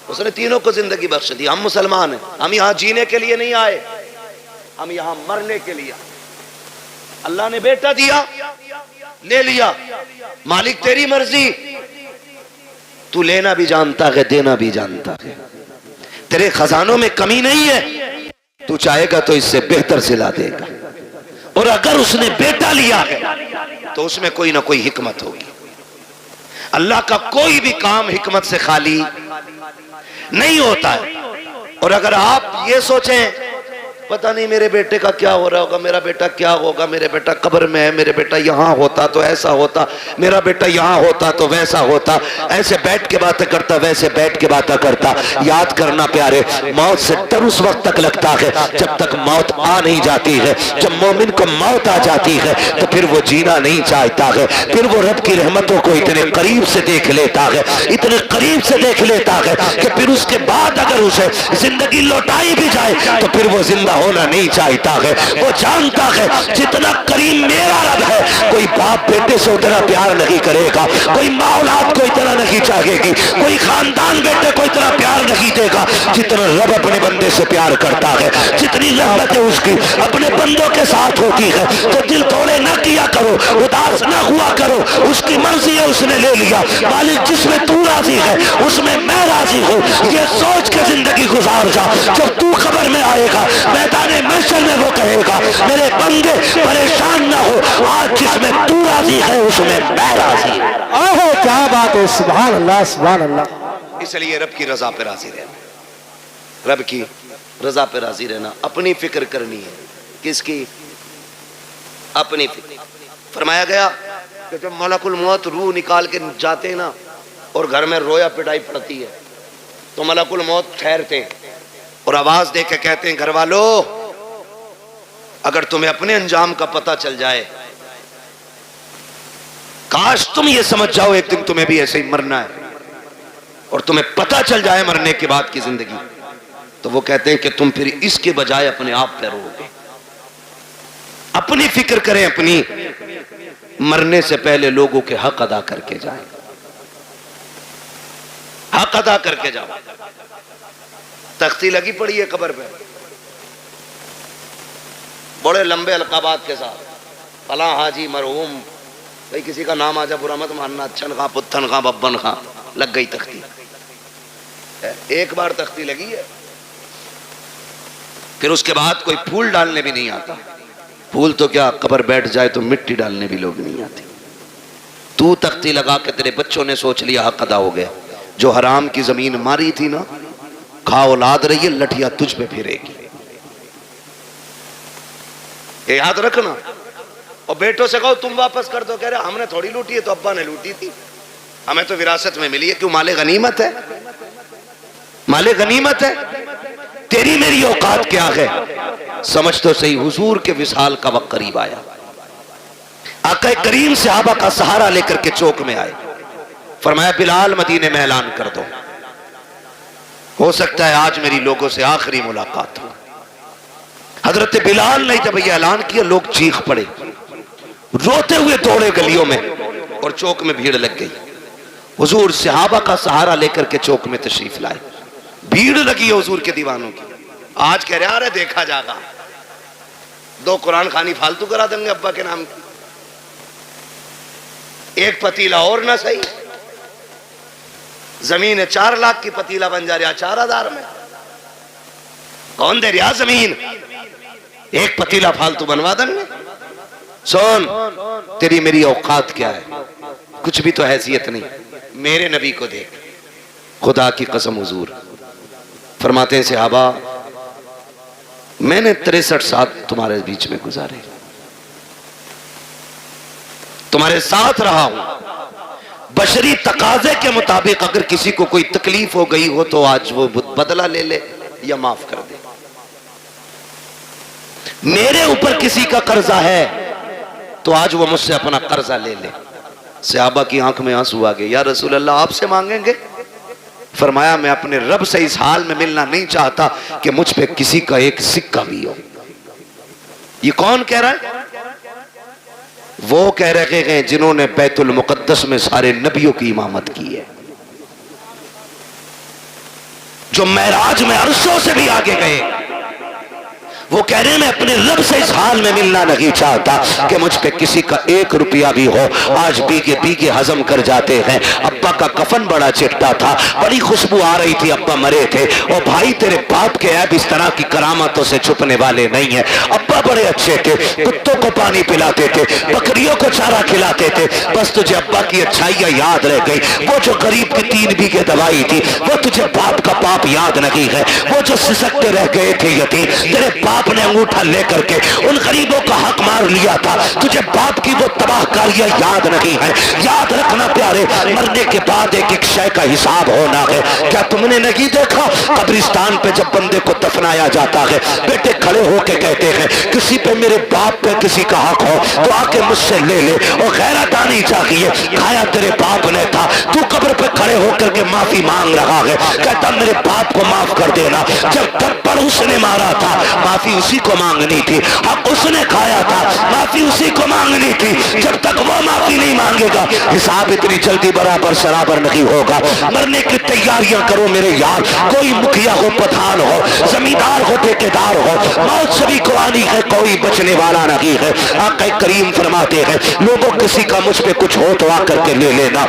اس نے تینوں کو زندگی بخش دی. ہم مسلمان ہیں، ہم یہاں جینے کے لیے نہیں آئے، ہم یہاں مرنے کے لیے. اللہ نے بیٹا دیا، لے لیا، مالک تیری مرضی. تو لینا بھی جانتا ہے، دینا بھی جانتا ہے، تیرے خزانوں میں کمی نہیں ہے. تو چاہے گا تو اس سے بہتر سلا دے گا. اور اگر اس نے بیٹا لیا ہے تو اس میں کوئی نہ کوئی حکمت ہوگی. اللہ کا کوئی بھی کام حکمت سے خالی نہیں ہوتا ہے. اور اگر آپ یہ سوچیں پتہ نہیں میرے بیٹے کا کیا ہو رہا ہوگا، میرا بیٹا کیا ہوگا، میرے بیٹا قبر میں ہے، میرے بیٹا یہاں ہوتا تو ایسا ہوتا، میرا بیٹا یہاں ہوتا تو ویسا ہوتا، ایسے بیٹھ کے باتیں کرتا ویسے بیٹھ کے باتیں کرتا. یاد کرنا پیارے، موت سے ڈر اس وقت تک لگتا ہے جب تک موت آ نہیں جاتی ہے. جب مومن کو موت آ جاتی ہے تو پھر وہ جینا نہیں چاہتا ہے، پھر وہ رب کی رحمتوں کو اتنے قریب سے دیکھ لیتا ہے، اتنے قریب سے دیکھ لیتا ہے کہ پھر اس کے بعد اگر اسے زندگی لوٹائی بھی جائے تو پھر وہ زندہ ہونا نہیں چاہتا ہے. وہ جانتا ہے جتنا کریم میرا رب ہے کوئی باپ بیٹے سے اتنا پیار نہیں کرے گا، کوئی ماں اولاد کو اتنا نہیں چاہے گی، کوئی خاندان بیٹے کو اتنا پیار نہیں دے گا جتنا رب اپنے بندے سے پیار کرتا ہے. جتنی رحمت اس کی اپنے بندوں کے ساتھ ہوتی ہے تو دل توڑے نہ کیا کرو، اداس نہ ہوا کرو. اس کی مرضی ہے، اس نے لے لیا. مالک جس میں تو راضی ہے اس میں میں راضی ہوں، یہ سوچ کے زندگی گزار جا. جب تو خبر میں آئے گا میدان محشر میں وہ کہے گا میرے بندے پریشان نہ ہو، آج جس میں تو راضی ہے اس میں میں راضی ہوں. اوہ کیا بات ہے، سبحان اللہ سبحان اللہ. اس لیے رب کی رضا پہ راضی رہنا، رب کی رضا پہ راضی رہنا. اپنی فکر کرنی ہے. کس کی؟ اپنی فکر. فرمایا گیا کہ جب ملک الموت روح نکال کے جاتے نا اور گھر میں رویا پٹائی پڑتی ہے تو ملک الموت ٹھہرتے اور آواز دے کے کہتے ہیں گھر والو اگر تمہیں اپنے انجام کا پتہ چل جائے، کاش تم یہ سمجھ جاؤ ایک دن تمہیں بھی ایسے ہی مرنا ہے اور تمہیں پتہ چل جائے مرنے کے بعد کی زندگی، تو وہ کہتے ہیں کہ تم پھر اس کے بجائے اپنے آپ پہ رو گے. اپنی فکر کریں، اپنی مرنے سے پہلے لوگوں کے حق ادا کر کے جائیں، حق ادا کر کے جاؤ. تختی لگی پڑی ہے قبر پہ بڑے لمبے القابات کے ساتھ، فلاں حاجی مرحوم، بھئی کسی کا نام آجا برا مت ماننا، اچھن خاں پتھن خاں ببن خاں، لگ گئی تختی. ایک بار تختی لگی ہے پھر اس کے بعد کوئی پھول ڈالنے بھی نہیں آتا. پھول تو کیا قبر بیٹھ جائے تو مٹی ڈالنے بھی لوگ نہیں آتے. تو تختی لگا کے تیرے بچوں نے سوچ لیا حق ادا ہو گیا. جو حرام کی زمین ماری تھی نا، کھا اولاد رہی ہے، لٹھیا تجھ پہ پھرے گی. یہ یاد رکھنا. اور بیٹوں سے کہو تم واپس کر دو، کہہ رہے ہم نے تھوڑی لوٹی ہے، تو ابا نے لوٹی تھی، ہمیں تو وراثت میں ملی ہے. کیوں؟ مال غنیمت ہے، مال غنیمت ہے. تیری میری اوقات کیا ہے؟ سمجھ تو صحیح، حضور کے وصال کا وقت قریب آیا۔ آقا کریم صحابہ کا سہارا لے کر کے چوک میں آئے، فرمایا بلال مدینے میں اعلان کر دو، ہو سکتا ہے آج میری لوگوں سے آخری ملاقات ہو۔ حضرت بلال نے جب یہ اعلان کیا، لوگ چیخ پڑے، روتے ہوئے دوڑے گلیوں میں، اور چوک میں بھیڑ لگ گئی۔ حضور صحابہ کا سہارا لے کر کے چوک میں تشریف لائے، بھیڑ لگی ہے حضور کے دیوانوں کی۔ آج کہہ رہے ہیں دیکھا جاگا، 2 قرآن خوانی فالتو کرا دیں گے ابا کے نام کی، ایک پتیلا اور نہ صحیح، زمین 4 لاکھ کی پتیلا بن جا رہا 4000 میں، کون دے رہا زمین؟ ایک پتیلا فالتو بنوا دیں گے۔ سن، تیری میری اوقات کیا ہے؟ کچھ بھی تو حیثیت نہیں، میرے نبی کو دیکھ۔ خدا کی قسم حضور فرماتے ہیں صحابہ میں نے 63 سال تمہارے بیچ میں گزارے، تمہارے ساتھ رہا ہوں، بشری تقاضے کے مطابق اگر کسی کو کوئی تکلیف ہو گئی ہو تو آج وہ بدلہ لے لے یا معاف کر دے۔ میرے اوپر کسی کا قرضہ ہے تو آج وہ مجھ سے اپنا قرضہ لے لے۔ صحابہ کی آنکھ میں آنسو آ گئے، یا رسول اللہ آپ سے مانگیں گے؟ فرمایا میں اپنے رب سے اس حال میں ملنا نہیں چاہتا کہ مجھ پہ کسی کا ایک سکہ بھی ہو۔ یہ کون کہہ رہا ہے؟ وہ کہہ رہے ہیں جنہوں نے بیت المقدس میں سارے نبیوں کی امامت کی ہے، جو معراج میں عرشوں سے بھی آگے گئے۔ وہ کہہ رہے ہیں میں اپنے رب سے اس حال میں ملنا نہیں چاہتا کہ مجھ پہ کسی کا 1 روپیہ بھی ہو۔ آج بیگے ہضم کر جاتے ہیں۔ ابا کا کفن بڑا چٹا تھا، بڑی خوشبو آ رہی تھی، ابا مرے تھے۔ اور بھائی تیرے باپ کے عیب اس طرح کی کرامتوں سے چھپنے والے نہیں ہیں۔ ابا بڑے اچھے تھے، کتوں کو پانی پلاتے تھے، بکریوں کو چارہ کھلاتے تھے، بس تجھے ابا کی اچھائیاں یاد رہ گئی۔ وہ جو غریب کی 3 بیگھے دوائی تھی وہ تجھے باپ کا پاپ یاد نہیں ہے۔ وہ جو سسکتے رہ گئے تھے یتیم، تیرے باپ نے انگوٹھا لے کر کے ان غریبوں کا حق مار لیا تھا، تجھے باپ کی وہ تباہ کاریاں یاد نہیں ہے۔ یاد رکھنا پیارے، مرنے کے بعد ایک ایک شے کا حساب ہونا ہے۔ کیا تم نے نہیں دیکھا قبرستان پہ جب بندے کو دفنایا جاتا ہے، بیٹے کھڑے ہو کے کہتے ہیں کسی پہ میرے باپ پہ کسی کا حق ہو تو آ کے مجھ سے لے لے، اور غیرت آنی چاہیے۔ کھایا تیرے باپ نے تھا، تو قبر پہ کھڑے ہو کر کے معافی مانگ رہا ہے، کہتا میرے باپ کو معاف کر دینا۔ جب تھپڑ اس نے مارا تھا معافی اسی کو مانگنی تھی، حق اس نے کھایا تھا معافی اسی کو مانگنی تھی۔ جب تک وہ معافی نہیں مانگے گا حساب اتنی جلدی برابر سرابر نہیں ہوگا۔ مرنے کی تیاریاں کرو میرے یار، کوئی مکھیا ہو، پٹھان ہو، زمیندار ہو، ٹھیکیدار ہو، موت سبھی کو آنی ہے، کوئی بچنے والا نہیں ہے۔ آقا کریم فرماتے ہیں لوگوں کسی کا مجھ پہ کچھ ہو تو آ کر کے لے لینا۔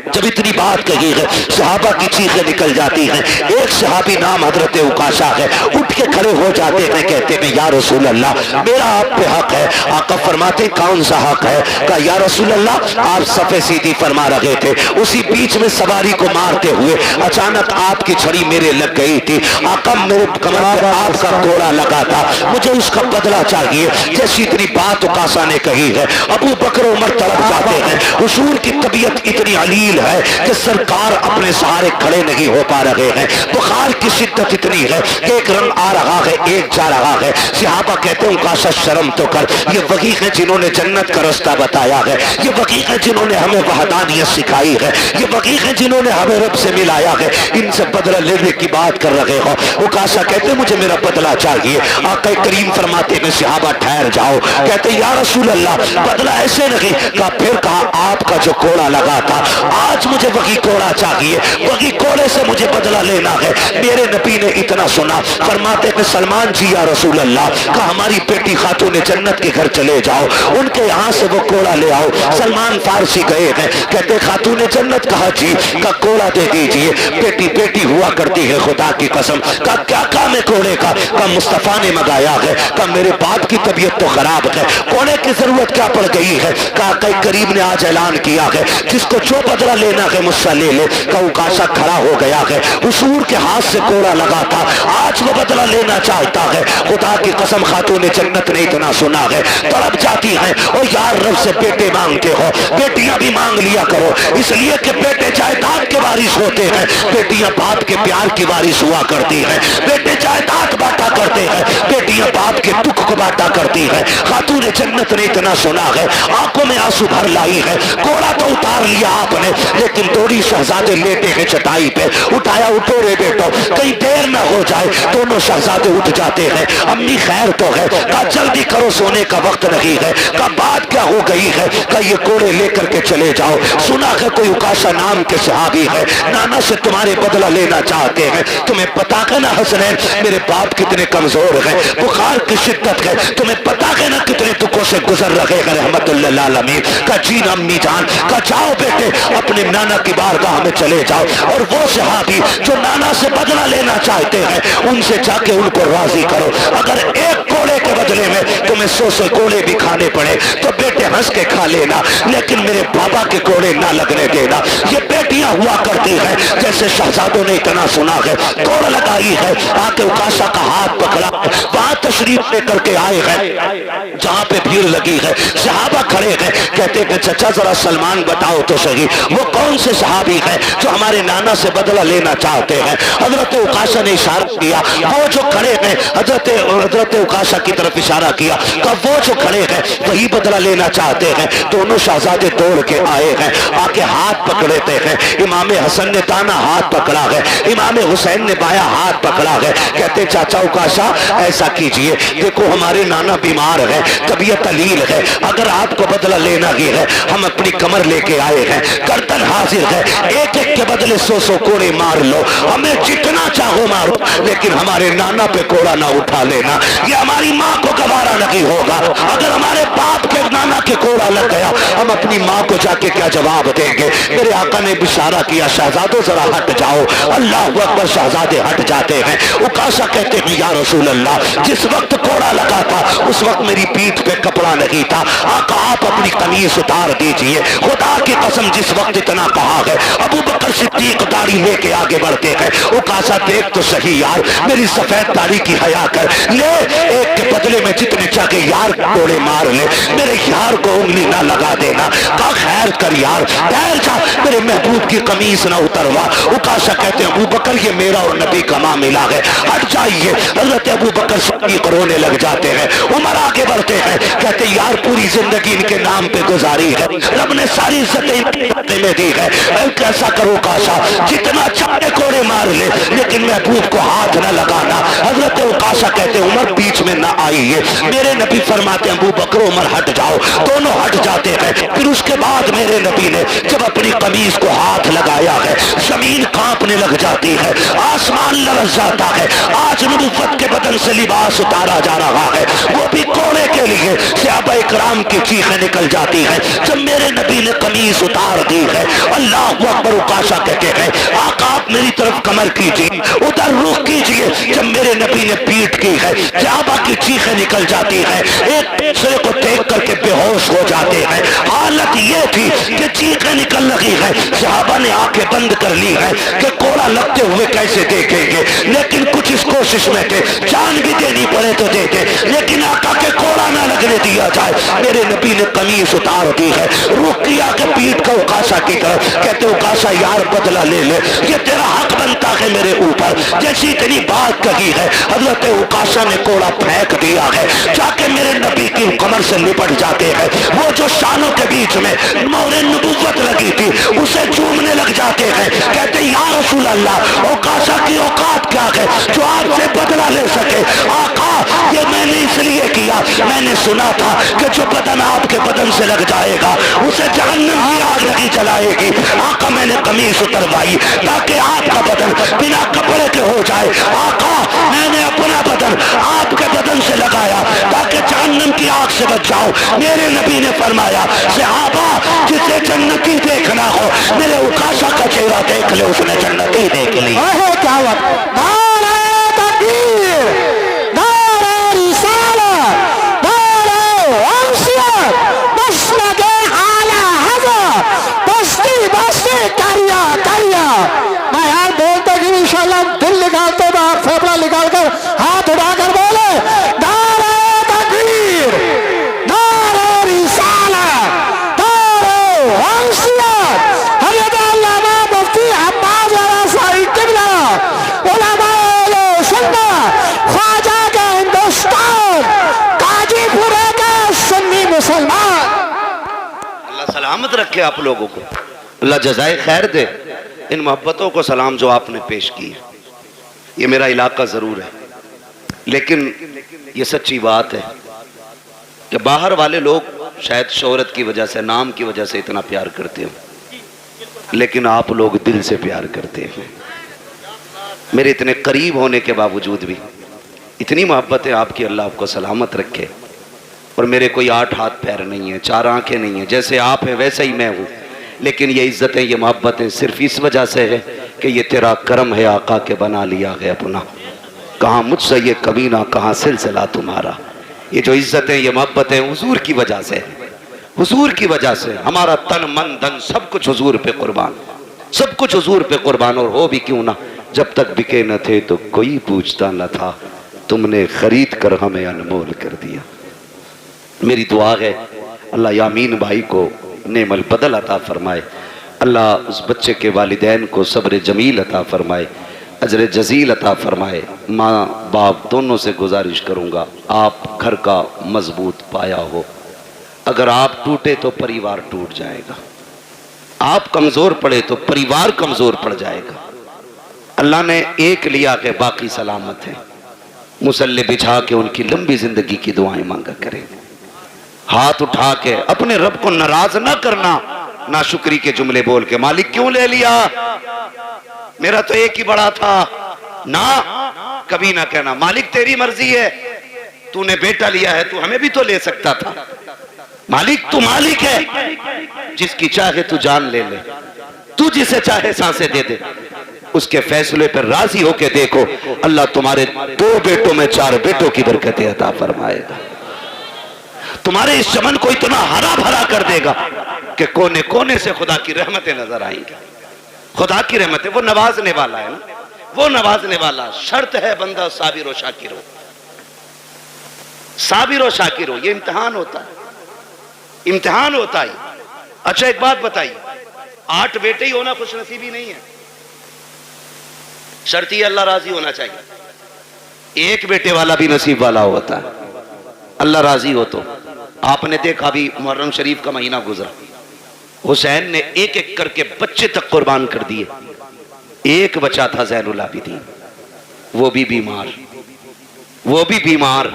جب اتنی بات کہی ہے صحابہ کی چیخیں نکل جاتی ہیں۔ ایک صحابی نام حضرت عکاشہ ہے، اٹھ کے کھڑے ہو جاتے ہیں، کہتے ہیں یا رسول اللہ میرا آپ پہ حق ہے۔ آقا فرماتے کون سا حق ہے؟ کہا یا رسول اللہ آپ صفے سیدھی فرما رہے تھے، اسی بیچ میں سواری کو مارتے ہوئے اچانک آپ کی چھڑی میرے لگ گئی تھی۔ آقا میرے کمر پہ آپ کا کوڑا لگا تھا، مجھے اس کا بدلہ چاہیے۔ جیسی اتنی بات عکاشہ نے کہی ہے، ابو بکر عمر طرف جاتے ہیں۔ حضور کی طبیعت اتنی علیل ہے کہ سرکار اپنے سہارے کھڑے نہیں ہو پا رہے ہیں۔ بخار کی شدت اتنی ہے کہ ایک رنگ آ رہا ہے ایک جا رہا ہے۔ صحابہ کہتے ہیں عکاشہ شرم تو کر، یہ وہی ہیں جنہوں نے جنت کا رستہ بتایا ہے، یہ وہی ہیں جنہوں نے ہمیں وحدانیت سکھائی ہے، یہ وہی ہیں جنہوں نے ہمیں رب سے ملایا ہے، ان سے بدلہ لینے کی بات کر رہے ہو۔ عکاشہ کہتے ہیں مجھے میرا بدلہ چاہیے۔ آقا کریم فرماتے ہیں صحابہ ٹھہر جاؤ، کہتے ہیں یا رسول اللہ بدلہ ایسے نہیں۔ کہا پھر کہا آپ کا جو کوڑا لگا تھا آج مجھے وہی کوڑا چاہیے، وہی کوڑے سے مجھے بدلہ لینا ہے۔ میرے نبی نے اتنا سنا، فرماتے ہیں سلمان جی یا رسول اللہ، کہا ہماری بیٹی خاتون جنت کے گھر چلے جاؤ، ان کے یہاں سے وہ کوڑا لے آؤ۔ سلمان فارسی گئے ہیں، کہتے خاتون جنت، کہا جی، کا کوڑا دے دیجئے۔ بیٹی بیٹی ہوا کرتی ہے خدا کی قسم۔ کہا کیا کام ہے کوڑے کا؟ کہا مصطفیٰ نے منگایا ہے۔ کہا میرے باپ کی طبیعت تو خراب ہے، کوڑے کی ضرورت کیا پڑ گئی ہے؟ کہا کہ کریم نے آج اعلان کیا ہے جس کو جو بدلہ لینا ہے مجھ سے لے لے۔ کہا عکاشہ کھڑا ہو گیا ہے، حضور کے ہاتھ سے کوڑا لگا تھا، آج وہ بدلہ لینا چاہتا ہے. خدا کی قسم خاتون جنت نے اتنا سنا ہے, تڑپ جاتی ہیں اور یار رب سے بیٹے مانگتے ہو, بیٹیاں بھی مانگ لیا کرو, اس لیے کہ بیٹے جائیداد کے وارث ہوتے ہیں, بیٹیاں باپ کے پیار کی وارث ہوا کرتی ہیں. بیٹے جائیداد بانٹا کرتے ہیں, بیٹیاں باپ کے دکھ کو بانٹا کرتی ہیں. خاتون جنت نے اتنا سنا ہے, آنکھوں میں آنسو بھر لائی ہے. گھوڑا تو اتار لیا آپ نے, لیکن دوری شہزادے لیٹے ہیں چٹائی پہ. اٹھایا, اٹھو رے بیٹو, کہیں دیر نہ ہو جائے. دونوں شہزادے اٹھ جاتے ہیں. امی خیر تو ہے, کہا جلدی کرو سونے کا وقت نہیں ہے. کہا بات کیا ہو گئی ہے؟ کہا یہ کوڑے لے کر کے چلے جاؤ, سنا ہے کوئی اکاشا نام کے صحابی ہے, نانا سے تمہارے بدلہ لینا چاہتے ہیں. تمہیں پتا ہے نا حسنین میرے باپ کتنے کمزور ہیں, بخار کی شدت ہے, تمہیں پتا ہے نا کتنے دکھوں سے گزر رہے ہیں رحمت اللہ العالمین. کہا جی امی جان. کہا جاؤ بیٹے اپنے نانا کی بارگاہ میں چلے جاؤ, اور وہ صحابی جو نانا سے بدلہ لینا چاہتے ہیں ان سے جا کے ان کو راضی کرو. اگر ایک کوڑے کے بدلے میں تمہیں 100 کوڑے بھی کھانے پڑے تو بیٹے ہنس کے کھا لینا, لیکن میرے بابا کے کوڑے نہ لگنے دینا. یہ بیٹیاں ہوا کرتی ہیں. جیسے شہزادوں نے اتنا سنا ہے, دوڑ لگائی ہے, آ کے اکاشا کا ہاتھ پکڑا, وہاں تشریف لے کر کے آئے ہیں جہاں پہ بھیڑ لگی ہے. صحابہ کھڑے ہیں, کہتے کہ چچا ذرا سلمان بتاؤ تو صحیح وہ کون سے صحابی ہیں جو ہمارے نانا سے بدلہ لینا چاہتے ہیں. حضرت اکاشا نے اشارہ کیا, وہ جو کھڑے ہیں, حضرت اکاشا کی طرف اشارہ کیا, کہ وہ جو کھڑے ہیں وہی بدلہ لینا چاہتے ہیں. دونوں شہزادے دوڑ کے آئے ہیں, آ کے ہاتھ پکڑتے ہیں. امام حسن نے دانا ہاتھ پکڑا ہے, امام حسین نے بایاں ہاتھ پکڑا ہے. کہتے چاچا اکاشا ایسا کیجئے, دیکھو ہمارے نانا بیمار ہے, طبیعت علیل ہے, اگر آپ کو بدلہ لینا ہی ہے ہم اپنی کمر لے کے آئے ہیں, گردن حاضر ہے, ایک ایک کے بدلے 100 کوڑے مار لو, ہمیں جتنا چاہو مارو, لیکن ہمارے نانا پہ کوڑا نہ اٹھا لینا. یہ ہماری ماں کو گوارا نہیں ہوگا. اگر ہمارے باپ کے نانا کے کوڑا لگ گیا ہم اپنی ماں کو جا کے کیا جواب دیں گے؟ میرے آقا نے اشارہ کیا, شہزادوں ذرا ہٹ جاؤ. اللہ اکبر, شہزادے ہٹ جاتے ہیں. اکاشا کہتے ہیں یا رسول اللہ, جس وقت کوڑا لگا تھا اس وقت میری پیٹھ پہ کپڑا نہیں تھا, آقا آپ اپنی قمیص اتار دیجئے. خدا کی قسم جس وقت اتنا کہا ہے, ابو بکر صدیق داڑھی لے کے آگے بڑھتے ہیں. اکاشا دیکھ تو صحیح یار, میری سفید داڑھی کی حیا کر لے, ایک کے بدلے میں جتنے چاہے یار کوڑے مار لے, میرے یار کو انگلی نہ لگا دینا. کہا خیر کر یار, ٹھہر جا, میرے محبوب کی قمیص نہ اتروا. اکاشا کہتے ہیں ابو بکر یہ میرا اور نبی کا معاملہ ہے, ہٹ جائیے. حضرت ابو بکر صدیق رونے لگ جاتے ہیں. عمر آگے بڑھتے ہیں, کہتے یار پوری زندگی ان کے نام پہ گزاری ہے, رب نے ساری عزتیں میں دی ہے, کیسا کرو اکاشا, جتنا چاہے کوڑے مار لے لیکن محبوب کو ہاتھ نہ لگانا. حضرت اکاشا کہتے عمر بیچ میں نہ آئیے. میرے نبی فرماتے ہیں ابو بکر عمر ہٹ جاؤ, دونوں ہٹ جاتے ہیں. پھر اس کے بعد میرے نبی نے جب اپنی قمیص کو ہاتھ لگایا ہے زمین کانپنے لگ جاتی ہے, آسمان لرز جاتا ہے. آج نبوت کے بدن سے لباس اتارا جا رہا ہے, وہ بھی کوڑے کے لیے. صحابہ اکرام کی چیخیں نکل جاتی ہیں جب میرے نبی نے قمیص اتار دی ہے. اللہ اکبر. اکاشا کہتے ہیں آقا آپ میری طرف کمر کیجیے, ادھر رخ کیجیے. جب میرے نبی نے پیٹ کی ہے صحابہ کی چیخیں نکل جاتی ہیں, ایک دوسرے کو دیکھ کر کے بے ہوش ہو جاتے ہیں. حالت یہ تھی کہ چیخیں نکل رہی ہے, صحابہ نے آنکھیں بند کر لی ہے کہ کوڑا لگتے ہوئے کیسے دیکھیں گے, لیکن کچھ اس کوشش میں تھے جان بھی دینی پڑے تو دیتے, لیکن آقا کے کوڑا نہ لگنے دیا جائے. میرے نبی نے قمیص اتار دی ہے, رخ کیا کہ پیٹ کا اکاشا کی طرف, کہتے اکاشا یار بدلہ لے لے, یہ تیرا حق بنتا ہے میرے اوپر. جیسی اتنی بات کہی ہے حضرت اکاشا نے کوڑا پھینک دیا ہے, جا کے میرے نبی کی کمر سے لپٹ جاتے ہیں. وہ جو شانوں کے بیچ میں مہر نبوت لگی تھی اسے چومنے لگ جاتے ہیں. کہتے یا رسول اللہ اکاشا کی اوقات کیا ہے جو آپ سے بدلہ لے سکے. آقا یہ میں نے اس لیے کیا, میں نے سنا تھا کہ جو بدن آپ کے بدن سے لگ جائے گا اسے جہنم کی آگ لگی جلائے گی. آقا میں نے قمیص اتروائی تاکہ آپ کا بدن بنا کپڑے کے ہو جائے. آقا میں نے اپنا بدن آپ کے بدن سے لگایا تاکہ جہنم کی آگ سے بچ جاؤ. میرے نبی نے فرمایا صحابہ جسے جنتی دیکھنا ہو میرے اکاشا کا چہرہ دیکھ لے, اس نے جنتی دیکھ لی. کیا وقت نعرہ تکبیر, نعرہ رسالت, نعرہ انسیت, مسند اعلی حضرت, بستی بستی کریا کریا. میں یار بولتے کہ انشاءاللہ دل نکالتے باہر پھیپڑا نکال کر رکھے آپ لوگوں کو، اللہ جزائے خیر دے ان محبتوں کو سلام جو آپ نے پیش کی ہے۔ یہ میرا علاقہ ضرور ہے، لیکن یہ سچی بات ہے کہ باہر والے لوگ شاید شہرت کی وجہ سے، نام کی وجہ سے اتنا پیار کرتے ہیں، لیکن آپ لوگ دل سے پیار کرتے ہیں۔ میرے اتنے قریب ہونے کے باوجود بھی اتنی محبت ہے آپ کی، اللہ آپ کو سلامت رکھے۔ اور میرے کوئی 8 ہاتھ پیر نہیں ہیں، 4 آنکھیں نہیں ہیں، جیسے آپ ہیں ویسے ہی میں ہوں، لیکن یہ عزتیں، یہ محبتیں صرف اس وجہ سے ہے کہ یہ تیرا کرم ہے آقا کے بنا لیا ہے اپنا، کہاں مجھ سے یہ کمینہ، کہاں سلسلہ تمہارا۔ یہ جو عزتیں، یہ محبتیں حضور کی وجہ سے، حضور کی وجہ سے ہمارا تن من دھن سب کچھ حضور پہ قربان، سب کچھ حضور پہ قربان۔ اور ہو بھی کیوں نہ، جب تک بکے نہ تھے تو کوئی پوچھتا نہ تھا، تم نے خرید کر ہمیں انمول کر دیا۔ میری دعا ہے اللہ یامین بھائی کو نعم البدل عطا فرمائے، اللہ اس بچے کے والدین کو صبر جمیل عطا فرمائے، اجر جزیل عطا فرمائے۔ ماں باپ دونوں سے گزارش کروں گا، آپ گھر کا مضبوط پایا ہو، اگر آپ ٹوٹے تو پریوار ٹوٹ جائے گا، آپ کمزور پڑے تو پریوار کمزور پڑ جائے گا۔ اللہ نے ایک لیا کہ باقی سلامت ہے، مصلی بچھا کے ان کی لمبی زندگی کی دعائیں مانگا کریں، ہاتھ اٹھا کے اپنے رب کو ناراض نہ کرنا، ناشکری کے جملے بول کے مالک کیوں لے لیا، میرا تو ایک ہی بڑا تھا، نہ کبھی نہ کہنا مالک تیری مرضی ہے، تو نے بیٹا لیا ہے تو ہمیں بھی تو لے سکتا تھا، مالک تو مالک ہے، جس کی چاہے تو جان لے لے، تو جسے چاہے سانسیں دے دے، اس کے فیصلے پر راضی ہو کے دیکھو، اللہ تمہارے 2 بیٹوں میں 4 بیٹوں کی برکتیں عطا فرمائے گا، تمہارے اس چمن کو اتنا ہرا بھرا کر دے گا کہ کونے کونے سے خدا کی رحمتیں نظر آئیں گی۔ خدا کی رحمتیں، وہ نوازنے والا ہے نا، وہ نوازنے والا، شرط ہے بندہ صابر و شاکر ہو، صابر و شاکر ہو، یہ امتحان ہوتا ہے، امتحان ہوتا ہے۔ اچھا ایک بات بتائیے، 8 بیٹے ہی ہونا خوش نصیبی نہیں ہے، شرط یہ اللہ راضی ہونا چاہیے، ایک بیٹے والا بھی نصیب والا ہوتا ہے، اللہ راضی ہو تو۔ آپ نے دیکھا بھی محرم شریف کا مہینہ گزرا، حسین نے ایک ایک کر کے بچے تک قربان کر دیے، ایک بچہ تھا زین العابدین، وہ بھی بیمار، وہ بھی بیمار،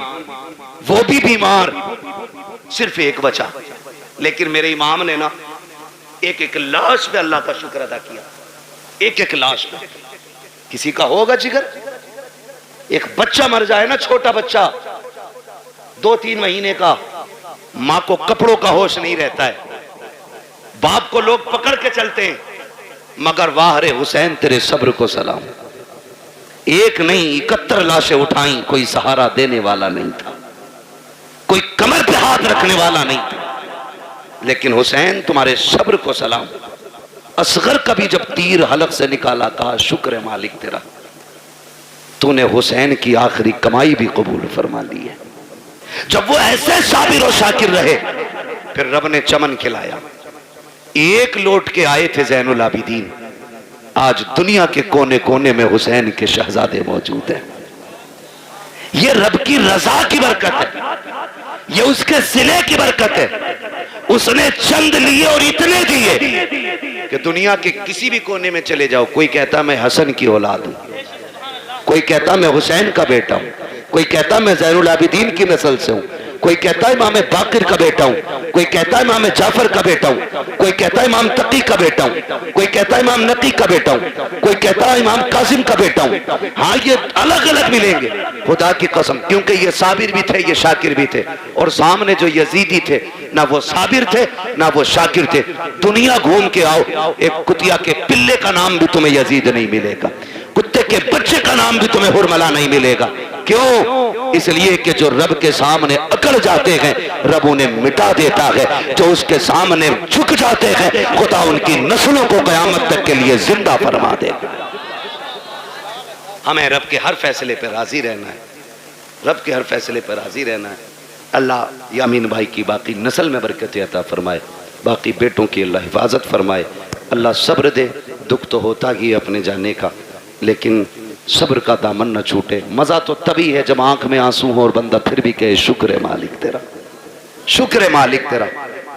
وہ بھی بیمار، صرف ایک بچہ، لیکن میرے امام نے نا ایک ایک لاش پہ اللہ کا شکر ادا کیا، ایک ایک لاش پہ۔ کسی کا ہوگا جگر، ایک بچہ مر جائے نا، چھوٹا بچہ 2-3 مہینے کا، ماں کو کپڑوں کا ہوش نہیں رہتا ہے، باپ کو لوگ پکڑ کے چلتے ہیں، مگر واہ رے حسین تیرے صبر کو سلام، ایک نہیں 71 لاشیں اٹھائیں، کوئی سہارا دینے والا نہیں تھا، کوئی کمر پہ ہاتھ رکھنے والا نہیں تھا، لیکن حسین تمہارے صبر کو سلام۔ اصغر کا بھی جب تیر حلق سے نکالا، کہا شکر ہے مالک تیرا، تو نے حسین کی آخری کمائی بھی قبول فرما لی ہے۔ جب وہ ایسے صابر و شاکر رہے، پھر رب نے چمن کھلایا، ایک لوٹ کے آئے تھے زین العابدین، آج دنیا کے کونے کونے میں حسین کے شہزادے موجود ہیں۔ یہ رب کی رضا کی برکت ہے، یہ اس کے صلے کی برکت ہے، اس نے چند لیے اور اتنے دیے کہ دنیا کے کسی بھی کونے میں چلے جاؤ، کوئی کہتا میں حسن کی اولاد ہوں، کوئی کہتا میں حسین کا بیٹا ہوں، کوئی کہتا میں زین العابدین کی نسل سے ہوں، کوئی کہتا ہے امام باقر کا بیٹا ہوں، کوئی کہتا ہے امام جعفر کا بیٹا ہوں، کوئی کہتا ہے امام تقی کا بیٹا ہوں، کوئی کہتا ہے امام نقی کا بیٹا ہوں، کوئی کہتا ہے امام قاسم کا بیٹا ہوں۔ ہاں یہ الگ الگ ملیں گے، خدا کی قسم، کیونکہ یہ صابر بھی تھے، یہ شاکر بھی تھے، اور سامنے جو یزیدی تھے، نہ وہ صابر تھے نہ وہ شاکر تھے۔ دنیا گھوم کے آؤ، ایک کتیا کے پلے کا نام بھی تمہیں یزید نہیں ملے گا، کتے کے بچے کا نام بھی تمہیں حرملہ نہیں ملے گا۔ کیوں؟ اس لیے کہ جو رب کے سامنے اکڑ جاتے ہیں رب انہیں مٹا دیتا ہے، جو اس کے سامنے جھک جاتے ہیں خدا ان کی نسلوں کو قیامت تک کے لیے زندہ فرما دے گا۔ ہمیں رب کے ہر فیصلے پر راضی رہنا ہے، رب کے ہر فیصلے پر راضی رہنا ہے۔ اللہ یامین بھائی کی باقی نسل میں برکت عطا فرمائے، باقی بیٹوں کی اللہ حفاظت فرمائے، اللہ صبر دے۔ دکھ تو ہوتا ہی اپنے جانے کا، لیکن صبر کا دامن نہ چھوٹے۔ مزہ تو تبھی ہے جب آنکھ میں آنسو ہو اور بندہ پھر بھی کہے شکر ہے مالک تیرا، شکر ہے مالک تیرا۔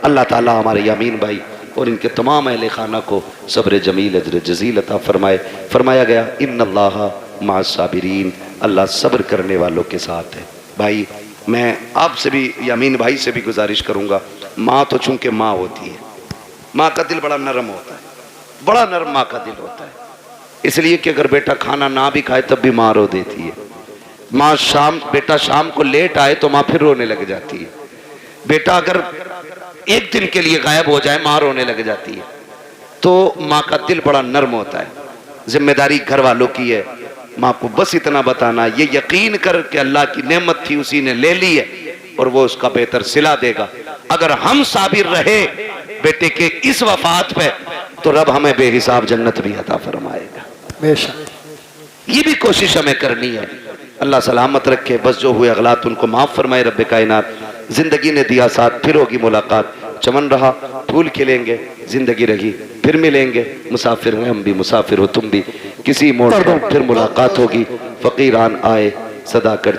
اللہ تعالیٰ ہمارے یامین بھائی اور ان کے تمام اہل خانہ کو صبر جمیل اجر جزیل عطا فرمائے۔ فرمایا گیا ان اللہ مع الصابرین، اللہ صبر کرنے والوں کے ساتھ ہے۔ بھائی میں آپ سے بھی یامین بھائی سے بھی گزارش کروں گا، ماں تو چونکہ ماں ہوتی ہے، ماں کا دل بڑا نرم ہوتا ہے، بڑا نرم ماں کا دل ہوتا ہے، اس لیے کہ اگر بیٹا کھانا نہ بھی کھائے تب بھی ماں رو دیتی ہے۔ ماں بیٹا شام کو لیٹ آئے تو ماں پھر رونے لگ جاتی ہے۔ بیٹا اگر ایک دن کے لیے غائب ہو جائے ماں رونے لگ جاتی ہے۔ تو ماں کا دل بڑا نرم ہوتا ہے۔ ذمہ داری گھر والوں کی ہے، ماں کو بس اتنا بتانا، یہ یقین کر کہ اللہ کی نعمت تھی اسی نے لے لی ہے اور وہ اس کا بہتر صلہ دے گا۔ اگر ہم صابر رہے بیٹے کے اس وفات پہ تو رب ہمیں بے حساب جنت بھی عطا فرمائے گا۔ بے شک یہ بھی کوشش ہمیں کرنی ہے۔ اللہ سلامت رکھے، بس جو ہوئے اغلاط ان کو معاف فرمائے رب کائنات۔ زندگی نے دیا ساتھ، پھر ہوگی ملاقات، چمن رہا پھول کھلیں گے، زندگی رہی پھر ملیں گے، مسافر ہیں ہم بھی، مسافر ہو تم بھی، کسی موڑ پر پھر ملاقات ہوگی، فقیران آئے صدا کر